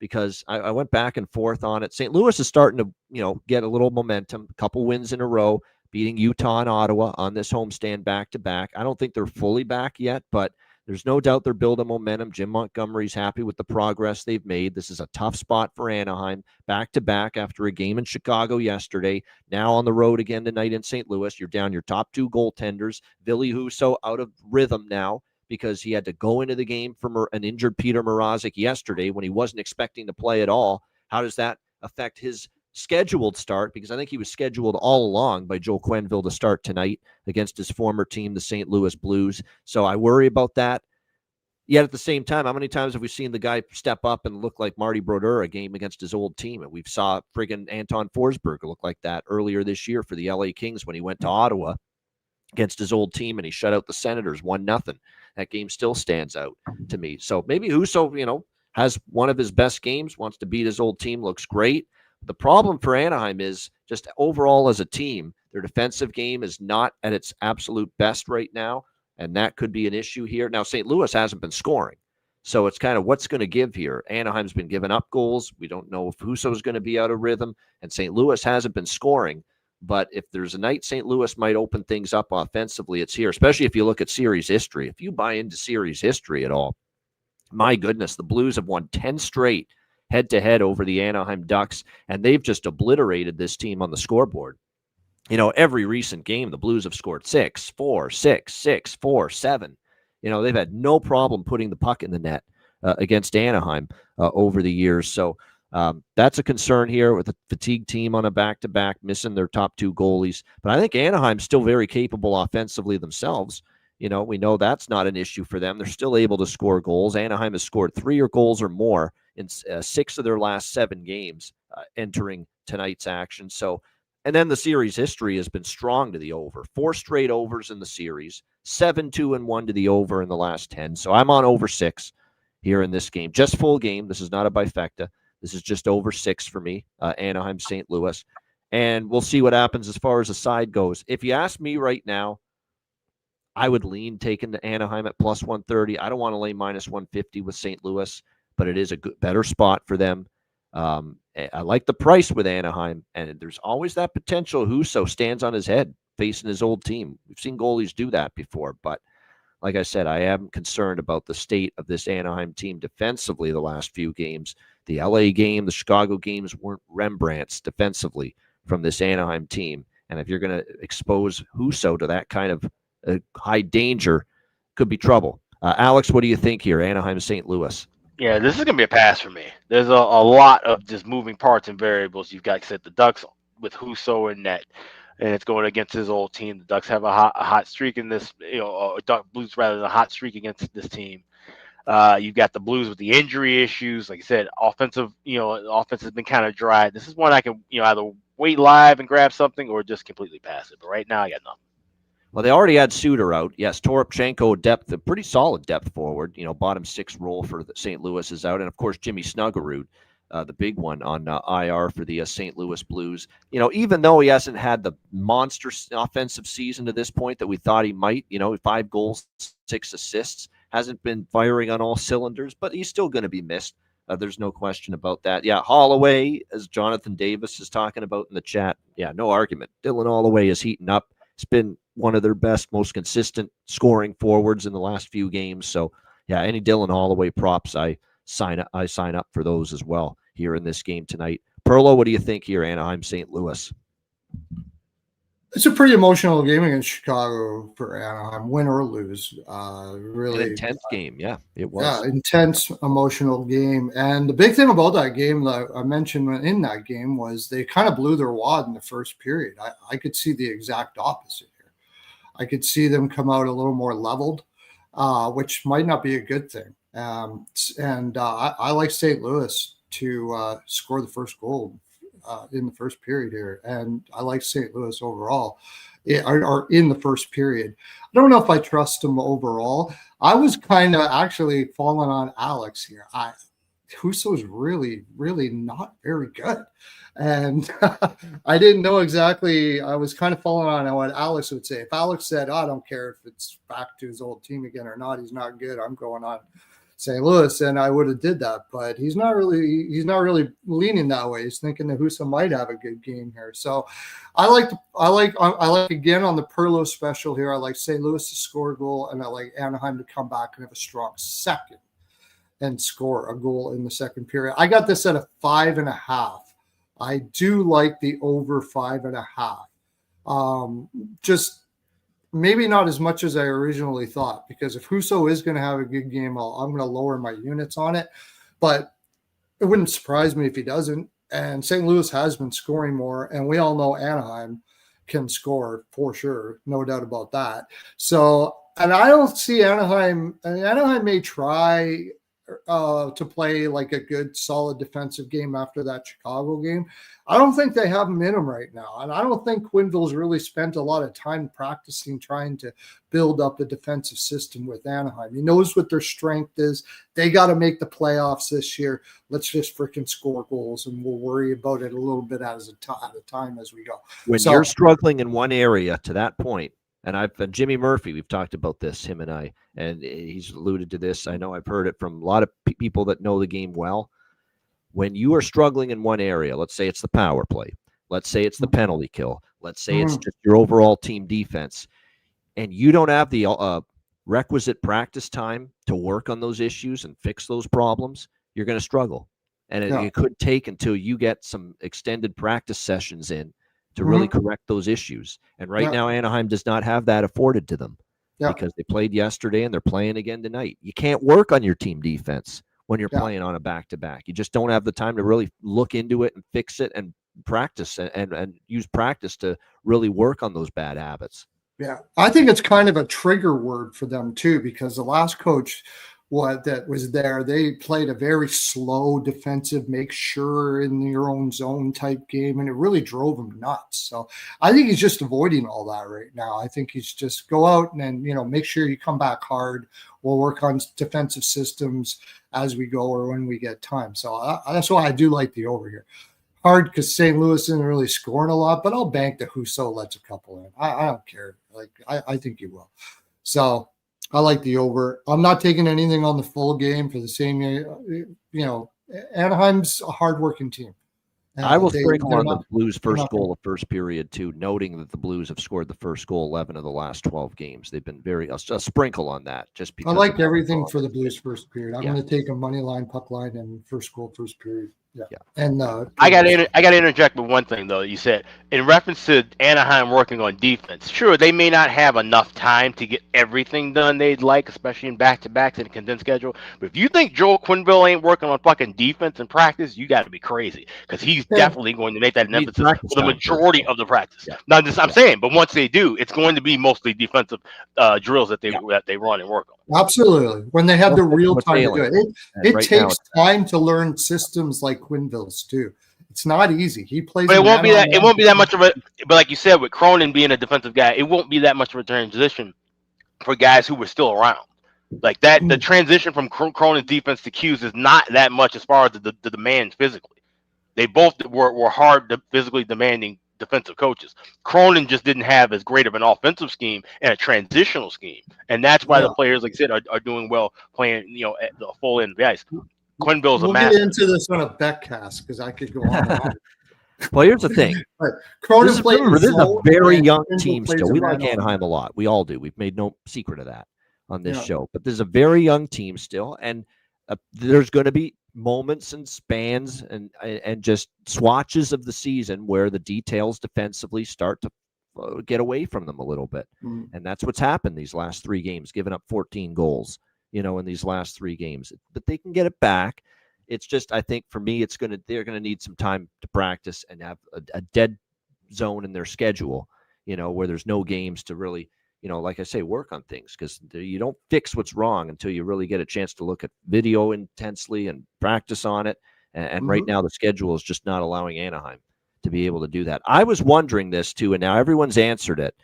because I went back and forth on it. St. Louis is starting to get a little momentum, a couple wins in a row, beating Utah and Ottawa on this homestand back-to-back. I don't think they're fully back yet, but there's no doubt they're building momentum. Jim Montgomery's happy with the progress they've made. This is a tough spot for Anaheim, back-to-back after a game in Chicago yesterday. Now on the road again tonight in St. Louis. You're down your top 2 goaltenders. Ville Husso out of rhythm now, because he had to go into the game from an injured Peter Mrazek yesterday when he wasn't expecting to play at all. How does that affect his scheduled start? Because I think he was scheduled all along by Joe Quenneville to start tonight against his former team, the St. Louis Blues. So I worry about that. Yet at the same time, how many times have we seen the guy step up and look like Marty Brodeur a game against his old team? And we've saw friggin' Anton Forsberg look like that earlier this year for the LA Kings when he went to Ottawa against his old team and he shut out the Senators 1-0. That game still stands out to me. So maybe Husso, has one of his best games, wants to beat his old team, looks great. The problem for Anaheim is just overall as a team, their defensive game is not at its absolute best right now, and that could be an issue here. Now, St. Louis hasn't been scoring, so it's kind of what's going to give here. Anaheim's been giving up goals. We don't know if Husso's going to be out of rhythm, and St. Louis hasn't been scoring. But if there's a night St. Louis might open things up offensively, it's here, especially if you look at series history. If you buy into series history at all, my goodness, the Blues have won 10 straight head-to-head over the Anaheim Ducks, and they've just obliterated this team on the scoreboard. Every recent game, the Blues have scored 6, 4, 6, 6, 4, 7. They've had no problem putting the puck in the net against Anaheim over the years. So that's a concern here with a fatigued team on a back-to-back, missing their top 2 goalies. But I think Anaheim's still very capable offensively themselves. We know that's not an issue for them. They're still able to score goals. Anaheim has scored 3 goals or more in 6 of their last 7 games entering tonight's action. So, and then the series history has been strong to the over. 4 straight overs in the series, 7-2-1 to the over in the last 10. So I'm on over 6 here in this game. Just full game. This is not a bifecta. This is just over 6 for me, Anaheim, St. Louis. And we'll see what happens as far as the side goes. If you ask me right now, I would lean taking the Anaheim at plus 130. I don't want to lay minus 150 with St. Louis, but it is a better spot for them. I like the price with Anaheim, and there's always that potential. Husso stands on his head facing his old team. We've seen goalies do that before, but like I said, I am concerned about the state of this Anaheim team defensively the last few games. The LA game, the Chicago games weren't Rembrandts defensively from this Anaheim team. And if you're going to expose Husso to that kind of high danger, could be trouble. Alex, what do you think here? Anaheim, St. Louis. Yeah, this is going to be a pass for me. There's a lot of just moving parts and variables. You've got the Ducks with Husso in net, and it's going against his old team. The Ducks have a hot streak in this, Blues rather than a hot streak against this team. You've got the Blues with the injury issues. Like I said, offense has been kind of dry. This is one I can, either wait live and grab something or just completely pass it. But right now, I got nothing. Well, they already had Suter out. Yes, Toropchenko depth, a pretty solid depth forward. Bottom 6 role for the St. Louis is out. And, of course, Jimmy Snuggerud, the big one on IR for the St. Louis Blues. Even though he hasn't had the monster offensive season to this point that we thought he might, 5 goals, 6 assists, hasn't been firing on all cylinders, but he's still going to be missed. There's no question about that. Yeah, Holloway, as Jonathan Davis is talking about in the chat, yeah, no argument. Dylan Holloway is heating up. It's been one of their best, most consistent scoring forwards in the last few games. So, yeah, any Dylan Holloway props, I sign up for those as well here in this game tonight. Perlo, what do you think here, Anaheim, St. Louis? It's a pretty emotional game against Chicago for Anaheim, win or lose. Really an intense game, yeah, it was. Yeah, intense, emotional game. And the big thing about that game that I mentioned in that game was they kind of blew their wad in the first period. I could see the exact opposite here. I could see them come out a little more leveled, which might not be a good thing. I like St. Louis to score the first goal in the first period here. And I like St. Louis overall or in the first period. I don't know if I trust them overall. I was kind of actually falling on Alex here. Husso's really, really not very good. And I didn't know exactly. I was kind of falling on what Alex would say. If Alex said, I don't care if it's back to his old team again or not, he's not good, I'm going on St. Louis, and I would have did that, but he's not really leaning that way. He's thinking that Husso might have a good game here. So I like again on the Perlo special here. I like St. Louis to score a goal, and I like Anaheim to come back and have a strong second and score a goal in the second period. I got this at a 5.5. I do like the over 5.5. Just maybe not as much as I originally thought, because if Husso is going to have a good game, I'm going to lower my units on it. But it wouldn't surprise me if he doesn't. And St. Louis has been scoring more, and we all know Anaheim can score for sure, no doubt about that. So, and I don't see Anaheim. I mean, Anaheim may try to play like a good, solid defensive game after that Chicago game. I don't think they have them in them right now. And I don't think Quenneville's really spent a lot of time practicing trying to build up a defensive system with Anaheim. He knows what their strength is. They got to make the playoffs this year. Let's just freaking score goals, and we'll worry about it a little bit at a time as we go. When you're struggling in one area to that point, and Jimmy Murphy, we've talked about this, him and I, and he's alluded to this. I know I've heard it from a lot of people that know the game well. When you are struggling in one area, let's say it's the power play, let's say it's the penalty kill, let's say it's just your overall team defense, and you don't have the requisite practice time to work on those issues and fix those problems, you're going to struggle. And it could take until you get some extended practice sessions in to really correct those issues. And right now, Anaheim does not have that afforded to them because they played yesterday and they're playing again tonight. You can't work on your team defense when you're playing on a back-to-back. You just don't have the time to really look into it and fix it and practice and use practice to really work on those bad habits. Yeah, I think it's kind of a trigger word for them too, because the last coach that was there. They played a very slow defensive, make sure in your own zone type game, and it really drove him nuts. So I think he's just avoiding all that right now. I think he's just go out and then, make sure you come back hard. We'll work on defensive systems as we go or when we get time. So that's why I do like the over here. Hard because St. Louis isn't really scoring a lot, but I'll bank that Husso lets a couple in. I don't care. I think he will. So I like the over. I'm not taking anything on the full game for the same, Anaheim's a hardworking team. I will sprinkle on the Blues' first goal of first period, too, noting that the Blues have scored the first goal 11 of the last 12 games. They've been a sprinkle on that. Just because I like everything for the Blues first period. I'm going to take a money line, puck line, and first goal, first period. Yeah. And I got to interject with one thing though. You said in reference to Anaheim working on defense. Sure, they may not have enough time to get everything done they'd like, especially in back-to-backs and a condensed schedule. But if you think Joel Quenneville ain't working on fucking defense in practice, you got to be crazy because he's definitely going to make that an emphasis for the majority of the practice. Yeah. Not just I'm saying, but once they do, it's going to be mostly defensive drills that they run and work on. Absolutely. When they have the real time to do it. It takes time to learn systems like Quenneville's too. It's not easy. He plays. But it won't be that much of a. But like you said, with Cronin being a defensive guy, it won't be that much of a transition for guys who were still around. Like that, the transition from Cronin's defense to Q's is not that much as far as the demands physically. They both were hard, physically demanding defensive coaches. Cronin just didn't have as great of an offensive scheme and a transitional scheme, and that's why the players, like I said, are doing well playing, at the full end of the ice. Quenneville's we'll get into this on a Beckcast because I could go on and on. Well, here's the thing. This is a very young team still. We like Anaheim a lot. We all do. We've made no secret of that on this show. But there's a very young team still, and there's going to be moments and spans and just swatches of the season where the details defensively start to get away from them a little bit. And that's what's happened these last 3 games, giving up 14 goals. In these last 3 games, but they can get it back. It's just, I think for me, they're going to need some time to practice and have a dead zone in their schedule, where there's no games to really, like I say, work on things because you don't fix what's wrong until you really get a chance to look at video intensely and practice on it. And right now the schedule is just not allowing Anaheim to be able to do that. I was wondering this too, and now everyone's answered it.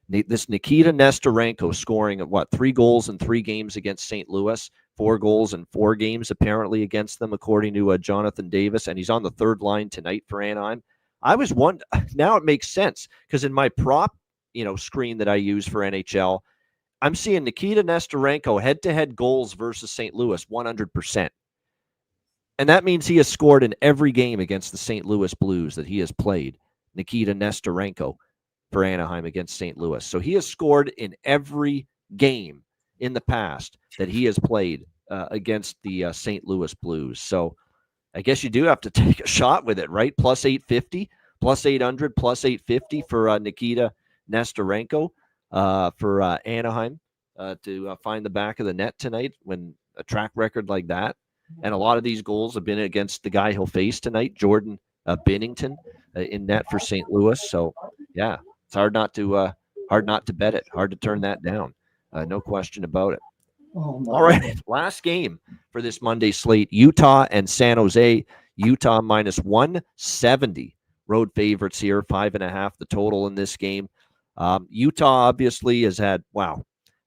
This Nikita Nesterenko scoring 3 goals in 3 games against St. Louis, 4 goals in 4 games apparently against them, according to Jonathan Davis, and he's on the 3rd line tonight for Anaheim. I was wondering, now it makes sense because in my prop, screen that I use for NHL, I'm seeing Nikita Nesterenko head-to-head goals versus St. Louis 100%, and that means he has scored in every game against the St. Louis Blues that he has played. Nikita Nesterenko for Anaheim against St. Louis. So he has scored in every game in the past that he has played against the St. Louis Blues. So I guess you do have to take a shot with it, right? Plus 850, plus 800, plus 850 for Nikita Nesterenko for Anaheim to find the back of the net tonight when a track record like that. And a lot of these goals have been against the guy he'll face tonight, Jordan Binnington, in net for St. Louis. So, yeah. It's hard not to bet it. Hard to turn that down. No question about it. All right. Last game for this Monday slate, Utah and San Jose. Utah minus 170. Road favorites here, 5.5 the total in this game. Utah obviously has had,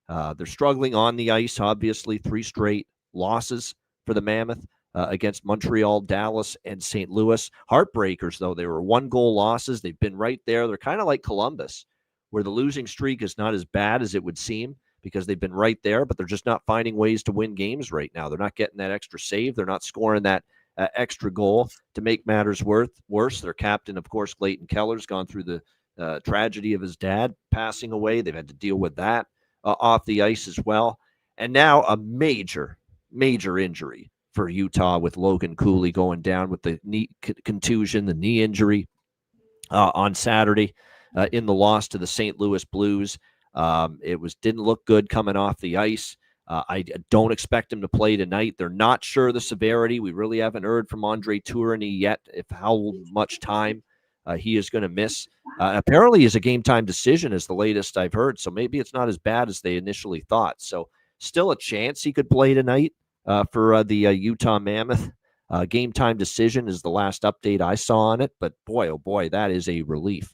they're struggling on the ice, obviously. 3 straight losses for the Mammoth against Montreal, Dallas, and St. Louis. Heartbreakers, though. They were 1-goal losses. They've been right there. They're kind of like Columbus, where the losing streak is not as bad as it would seem because they've been right there, but they're just not finding ways to win games right now. They're not getting that extra save. They're not scoring that extra goal to make matters worse. Their captain, of course, Clayton Keller's gone through the tragedy of his dad passing away. They've had to deal with that off the ice as well. And now a major injury for Utah with Logan Cooley going down with the knee contusion, the knee injury on Saturday in the loss to the St. Louis Blues. It didn't look good coming off the ice. I don't expect him to play tonight. They're not sure the severity. We really haven't heard from Andre Tourigny yet if how much time he is going to miss. Apparently, it's a game time decision is the latest I've heard. So maybe it's not as bad as they initially thought. So still a chance he could play tonight for the Utah Mammoth. Game time decision is the last update I saw on it, but boy, oh boy, that is a relief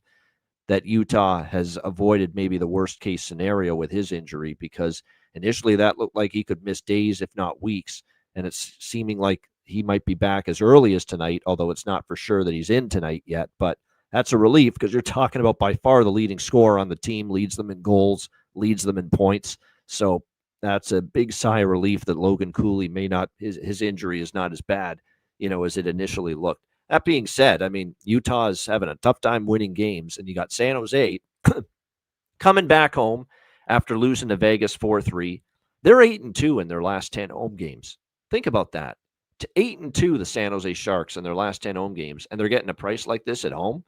that Utah has avoided maybe the worst case scenario with his injury, because initially that looked like he could miss days, if not weeks, and it's seeming like he might be back as early as tonight, although it's not for sure that he's in tonight yet. But that's a relief, because you're talking about by far the leading scorer on the team, leads them in goals, leads them in points. So that's a big sigh of relief that Logan Cooley may not, his injury is not as bad, as it initially looked. That being said, I mean, Utah is having a tough time winning games, and you got San Jose coming back home after losing to Vegas 4-3. They're 8-2 in their last 10 home games. Think about that. To 8-2, the San Jose Sharks in their last 10 home games, and they're getting a price like this at home.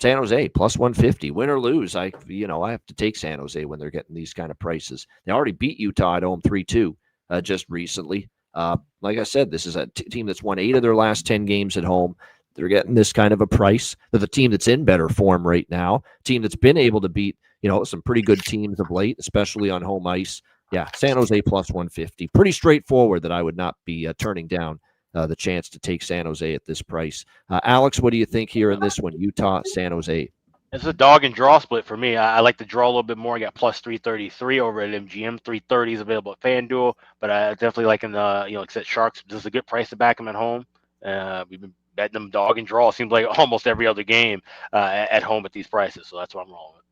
San Jose plus 150, win or lose. I have to take San Jose when they're getting these kind of prices. They already beat Utah at home 3-2 just recently. Like I said, this is a team that's won 8 of their last 10 games at home. They're getting this kind of a price. They're the team that's in better form right now. Team that's been able to beat, some pretty good teams of late, especially on home ice. Yeah, San Jose plus 150. Pretty straightforward that I would not be turning down the chance to take San Jose at this price. Alex, what do you think here in this one? Utah, San Jose. It's a dog and draw split for me. I like to draw a little bit more. I got plus 333 over at MGM. 330 is available at FanDuel, but I definitely like in the, like I said, Sharks. This is a good price to back them at home. We've been betting them dog and draw. It seems like almost every other game at home at these prices. So that's what I'm rolling with.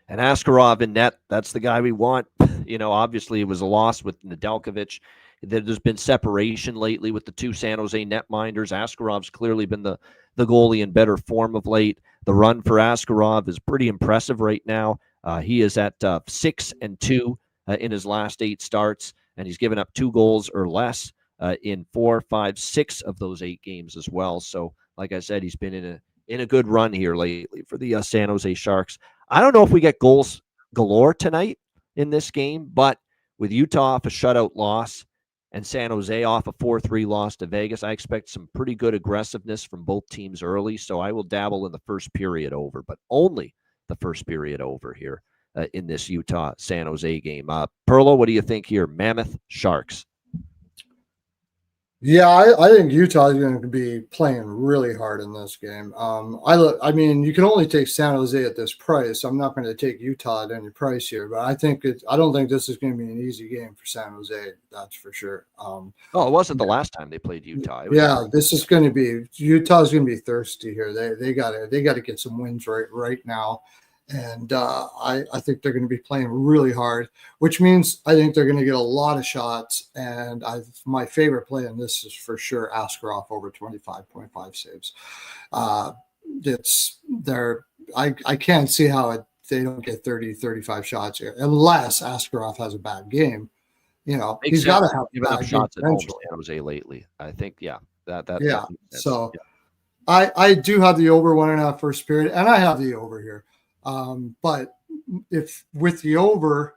And Askarov in net, that's the guy we want. Obviously it was a loss with Nedeljkovic. There's been separation lately with the two San Jose netminders. Askarov's clearly been the goalie in better form of late. The run for Askarov is pretty impressive right now. He is at 6-2 in his last 8 starts, and he's given up 2 goals or less in 4, 5, 6 of those 8 games as well. So, like I said, he's been in a good run here lately for the San Jose Sharks. I don't know if we get goals galore tonight in this game, but with Utah off a shutout loss and San Jose off a 4-3 loss to Vegas, I expect some pretty good aggressiveness from both teams early. So I will dabble in the first period over, but only the first period over here in this Utah-San Jose game. Perlo, what do you think here? Mammoth, Sharks. Yeah, I think Utah is going to be playing really hard in this game. I mean, you can only take San Jose at this price. I'm not going to take Utah at any price here, but I don't think this is going to be an easy game for San Jose. That's for sure. It wasn't the last time they played Utah. This is going to be Utah's going to be thirsty here. They got to get some wins right now. And I think they're going to be playing really hard, which means I think they're going to get a lot of shots. And my favorite play in this is for sure Askarov over 25.5 saves. I can't see how they don't get 30, 35 shots here, unless Askarov has a bad game. He's got to have bad shots at home San Jose lately. I think, that so yeah. I do have the over 1.5 first period, and I have the over here. But if with the over,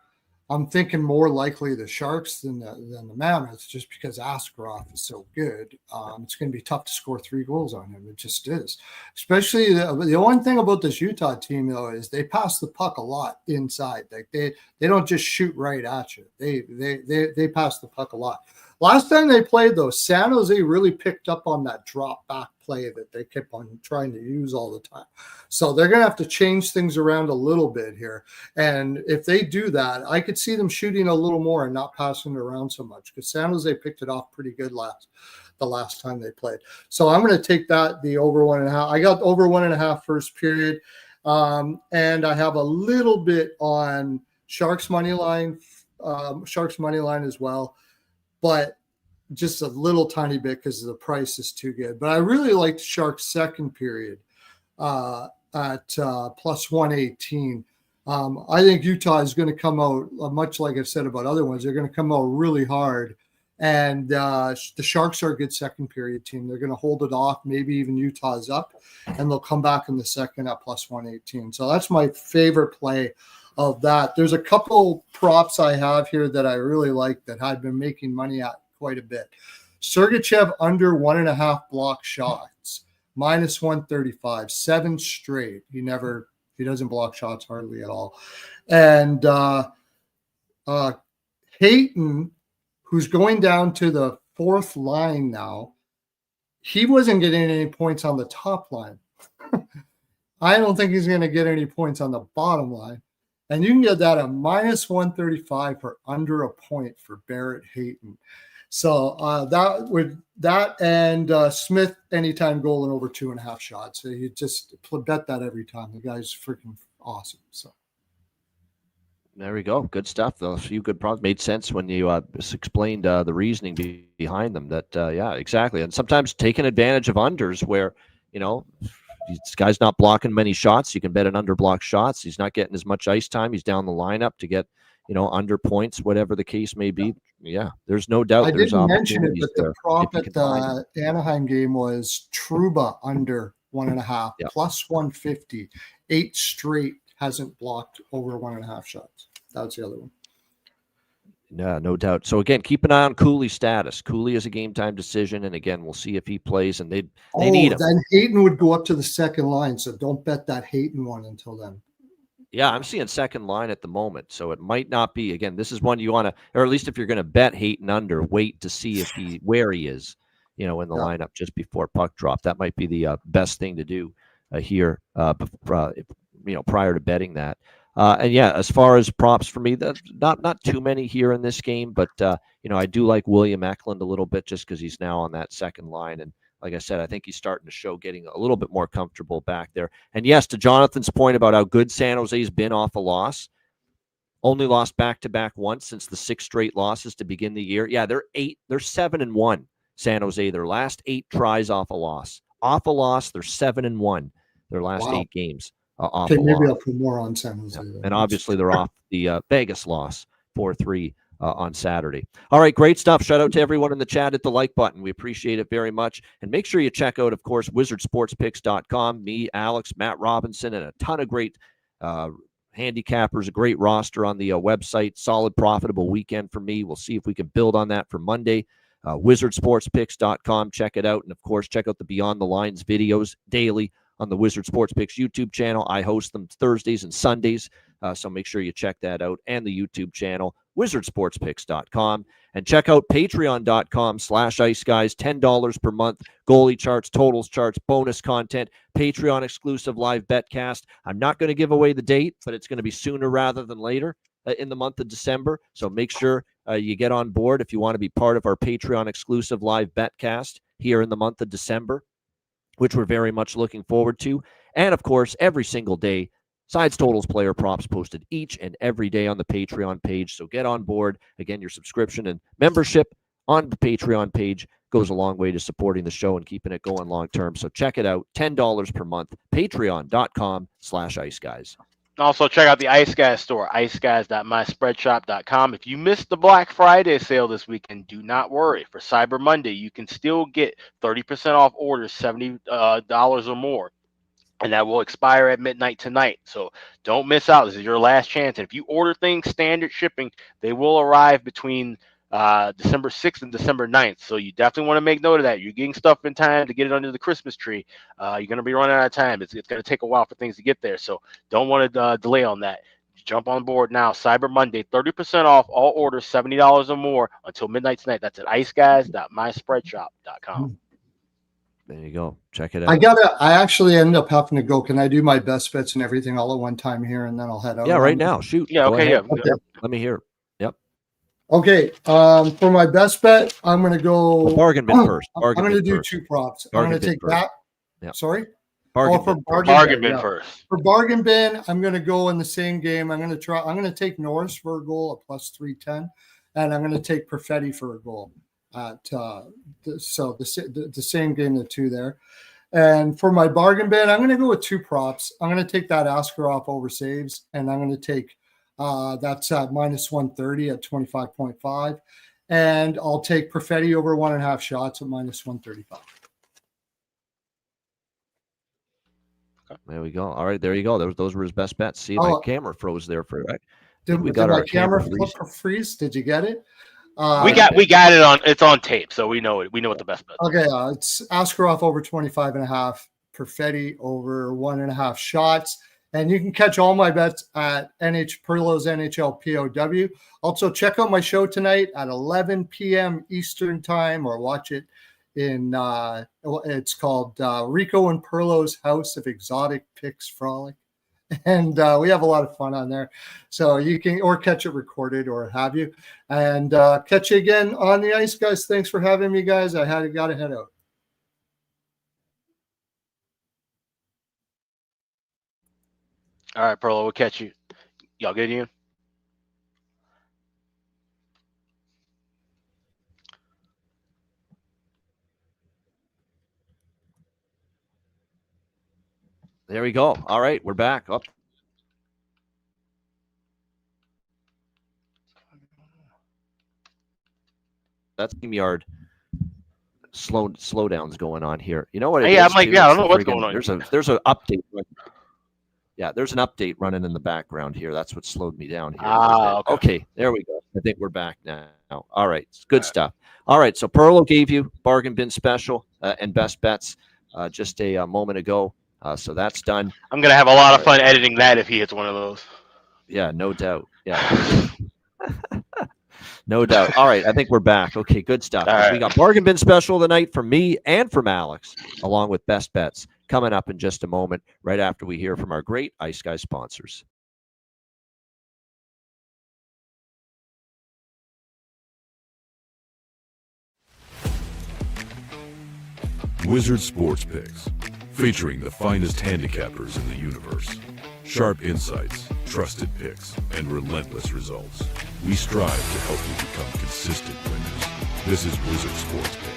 I'm thinking more likely the Sharks than the Mammoths, just because Askarov is so good. It's going to be tough to score 3 goals on him. It just is. Especially the one thing about this Utah team, though, is they pass the puck a lot inside. Like they don't just shoot right at you. They pass the puck a lot. Last time they played, though, San Jose really picked up on that drop back play that they kept on trying to use all the time. So they're going to have to change things around a little bit here. And if they do that, I could see them shooting a little more and not passing it around so much, because San Jose picked it off pretty good the last time they played. So I'm going to take the over 1.5. I got over 1.5 first period. And I have a little bit on Sharks money line as well. But just a little tiny bit because the price is too good. But I really like the Sharks second period at plus 118. I think Utah is going to come out, much like I've said about other ones, they're going to come out really hard. And the Sharks are a good second period team. They're going to hold it off. Maybe even Utah's up, and they'll come back in the second at plus 118. So that's my favorite play of that. There's a couple props I have here that I really like that I've been making money at quite a bit. Sergachev under 1.5 block shots, minus 135, 7 straight. He doesn't block shots hardly at all. And Hayton, who's going down to the fourth line now, he wasn't getting any points on the top line. I don't think he's going to get any points on the bottom line. And you can get that at minus 135 for under a point for Barrett Hayton. So that and Smith anytime goal and over 2.5 shots. So you just bet that every time. The guy's freaking awesome. So there we go. Good stuff. Though a few good problems made sense when you explained the reasoning behind them. That yeah, exactly. And sometimes taking advantage of unders where this guy's not blocking many shots. You can bet an under block shots. He's not getting as much ice time. He's down the lineup to get under points, whatever the case may be. Yeah, there's no doubt. I there's didn't mention it, but there the prop at the Anaheim game was Trouba under 1.5 plus 150. 8 straight hasn't blocked over 1.5 shots. That's the other one. Yeah, no doubt. So again, keep an eye on Cooley's status. Cooley is a game time decision, and again, we'll see if he plays. And they need him. Then Hayton would go up to the second line, so don't bet that Hayton one until then. Yeah, I'm seeing second line at the moment, so it might not be. Again, this is one you want to, or at least if you're going to bet Hayton under, wait to see if where he is, in the lineup just before puck drop. That might be the best thing to do here, prior to betting that. And yeah, as far as props for me, that's not too many here in this game, but I do like William Eklund a little bit just because he's now on that second line, and like I said, I think he's starting to show getting a little bit more comfortable back there. And yes, to Jonathan's point about how good San Jose's been off a loss, only lost back-to-back once since the 6 straight losses to begin the year. Yeah, they're 7-1. San Jose, their last 8 tries off a loss. Off a loss, they're 7-1. Their last 8 games. Okay, maybe I'll put more on San Jose. Yeah. And obviously they're off the Vegas loss 4-3 on Saturday. All right, great stuff. Shout out to everyone in the chat at the like button. We appreciate it very much. And make sure you check out, of course, wizardsportspicks.com. Me, Alex, Matt Robinson, and a ton of great handicappers, a great roster on the website. Solid, profitable weekend for me. We'll see if we can build on that for Monday. Wizardsportspicks.com. Check it out. And, of course, check out the Beyond the Lines videos daily on the Wizard Sports Picks YouTube channel. I host them Thursdays and Sundays, so make sure you check that out. And the YouTube channel, wizardsportspicks.com. And check out patreon.com/iceguys, $10 per month. Goalie charts, totals charts, bonus content, Patreon exclusive live betcast. I'm not going to give away the date, but it's going to be sooner rather than later in the month of December. So make sure you get on board if you want to be part of our Patreon exclusive live betcast here in the month of December, which we're very much looking forward to. And, of course, every single day, sides, totals, player props posted each and every day on the Patreon page. So get on board. Again, your subscription and membership on the Patreon page goes a long way to supporting the show and keeping it going long term. So check it out. $10 per month. Patreon.com/iceguys. Also, check out the Ice Guys store, iceguys.myspreadshop.com. If you missed the Black Friday sale this weekend, do not worry. For Cyber Monday, you can still get 30% off orders, $70 or more. And that will expire at midnight tonight. So don't miss out. This is your last chance. And if you order things standard shipping, they will arrive between December 6th and December 9th. So you definitely want to make note of that. You're getting stuff in time to get it under the Christmas tree. You're going to be running out of time. It's going to take a while for things to get there. So don't want to delay on that. Jump on board now. Cyber Monday, 30% off all orders, $70 or more until midnight tonight. That's at iceguys.myspreadshop.com. There you go. Check it out. I actually end up having to go. Can I do my best bets and everything all at one time here, and then I'll head out? Yeah, right now. Shoot. Yeah, okay, yeah. Okay. Let me hear. Yep. Okay. For my best bet, I'm going to go. Bargain bin first. I'm going to do 2 props. I'm going to take that. Yeah. Sorry? Bargain bin first. For bargain bin, I'm going to go in the same game. I'm going to take Norris for a goal at +310, and I'm going to take Perfetti for a goal. So the same game, the 2 there. And for my bargain bin, I'm going to go with 2 props. I'm going to take that Askarov over saves, and I'm going to take that's at -130 at 25.5. And I'll take Perfetti over 1.5 shots at -135. There we go. All right, there you go. Those were his best bets. See, my camera froze there for right. Did my camera freeze? Did you get it? We got it on. It's on tape, so we know it. We know what the best bet. Okay, it's Askarov over 25.5, Perfetti over 1.5 shots, And you can catch all my bets at Perlo's NHL POW. Also, check out my show tonight at 11 p.m. Eastern Time, or watch it in, it's called Rico and Perlo's House of Exotic Picks Frolic. And we have a lot of fun on there. So you can, or catch it recorded or have you. And catch you again on the ice, guys. Thanks for having me, guys. Got to head out. All right, Perlo, we'll catch you. Y'all good, Ian? There we go. All right, we're back. Up. That's StreamYard slowdowns going on here. You know what? Yeah, I'm like, yeah, I don't know what's going on. There's an update. Yeah, there's an update running in the background here. That's what slowed me down here. Okay, there we go. I think we're back now. All right, good stuff. All right, so Perlo gave you bargain bin special and best bets just a moment ago. So that's done. I'm gonna have a lot of fun editing that if he hits one of those. Yeah, no doubt. Yeah. No doubt. All right, I think we're back. Okay, good stuff. Right. We got bargain bin special tonight from me and from Alex, along with best bets, coming up in just a moment, right after we hear from our great Ice Guys sponsors. Wizard Sports Picks, featuring the finest handicappers in the universe. Sharp insights, trusted picks, and relentless results. We strive to help you become consistent winners. This is Wizard Sports Picks.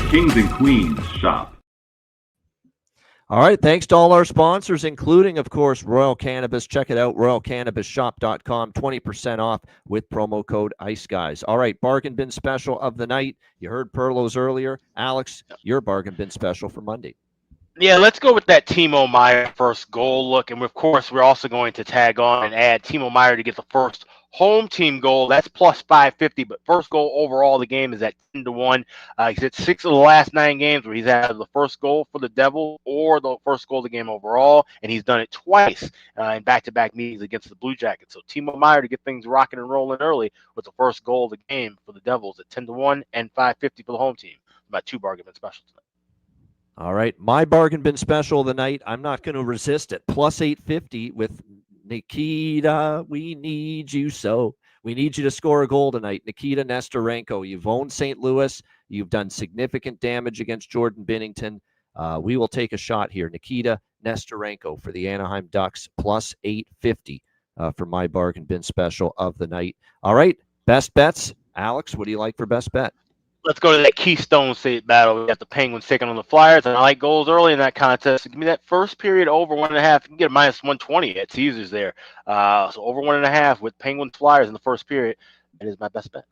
Kings and Queens shop. All right. Thanks to all our sponsors, including, of course, Royal Cannabis. Check it out, royalcannabisshop.com, 20% off with promo code IceGuys. All right. Bargain bin special of the night. You heard Perlo's earlier. Alex, your bargain bin special for Monday. Yeah, let's go with that Timo Meier first goal look. And, of course, we're also going to tag on and add Timo Meier to get the first home team goal. That's plus 550, but first goal overall of the game is at 10-1. He's hit 6 of the last 9 games where he's had the first goal for the Devils or the first goal of the game overall, and he's done it twice in back-to-back meetings against the Blue Jackets. So Timo Meier to get things rocking and rolling early with the first goal of the game for the Devils at 10-1 and 550 for the home team. About 2 bargain bin specials tonight. All right. My bargain bin special of the night, I'm not going to resist it. Plus 850 with Nikita, we need you so. We need you to score a goal tonight. Nikita Nesterenko, you've owned St. Louis. You've done significant damage against Jordan Binnington. We will take a shot here. Nikita Nesterenko for the Anaheim Ducks, plus 850 for my bargain bin special of the night. All right, best bets. Alex, what do you like for best bet? Let's go to that Keystone State battle. We got the Penguins taking on the Flyers, and I like goals early in that contest. Give me that first period over 1.5. You can get a minus 120 at Caesars there. So over 1.5 with Penguins Flyers in the first period. That is my best bet.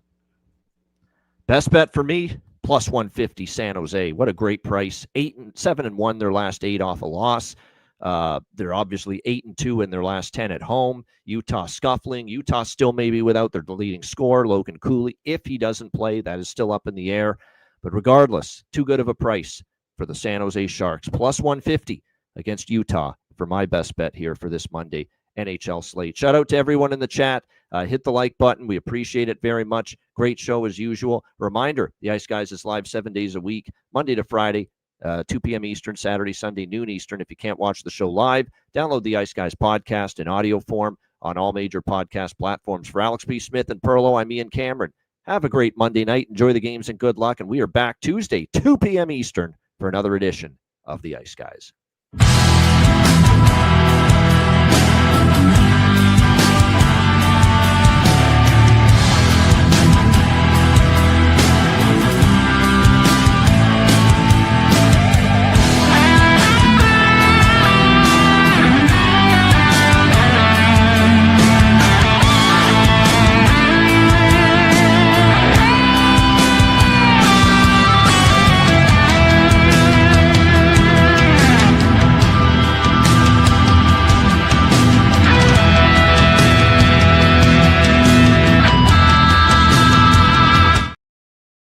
Best bet for me, plus 150 San Jose. What a great price. 7-1 their last 8 off a loss. They're obviously 8-2 in their last 10 at home. Utah scuffling. Utah still maybe without their leading scorer, Logan Cooley. If he doesn't play, that is still up in the air. But regardless, too good of a price for the San Jose Sharks. Plus 150 against Utah for my best bet here for this Monday NHL slate. Shout out to everyone in the chat. Hit the like button. We appreciate it very much. Great show as usual. Reminder, the Ice Guys is live 7 days a week, Monday to Friday, 2 p.m. Eastern, Saturday, Sunday, noon Eastern. If you can't watch the show live, download the Ice Guys podcast in audio form on all major podcast platforms. For Alex B. Smith and Perlo, I'm Ian Cameron. Have a great Monday night. Enjoy the games and good luck. And we are back Tuesday, 2 p.m. Eastern, for another edition of the Ice Guys.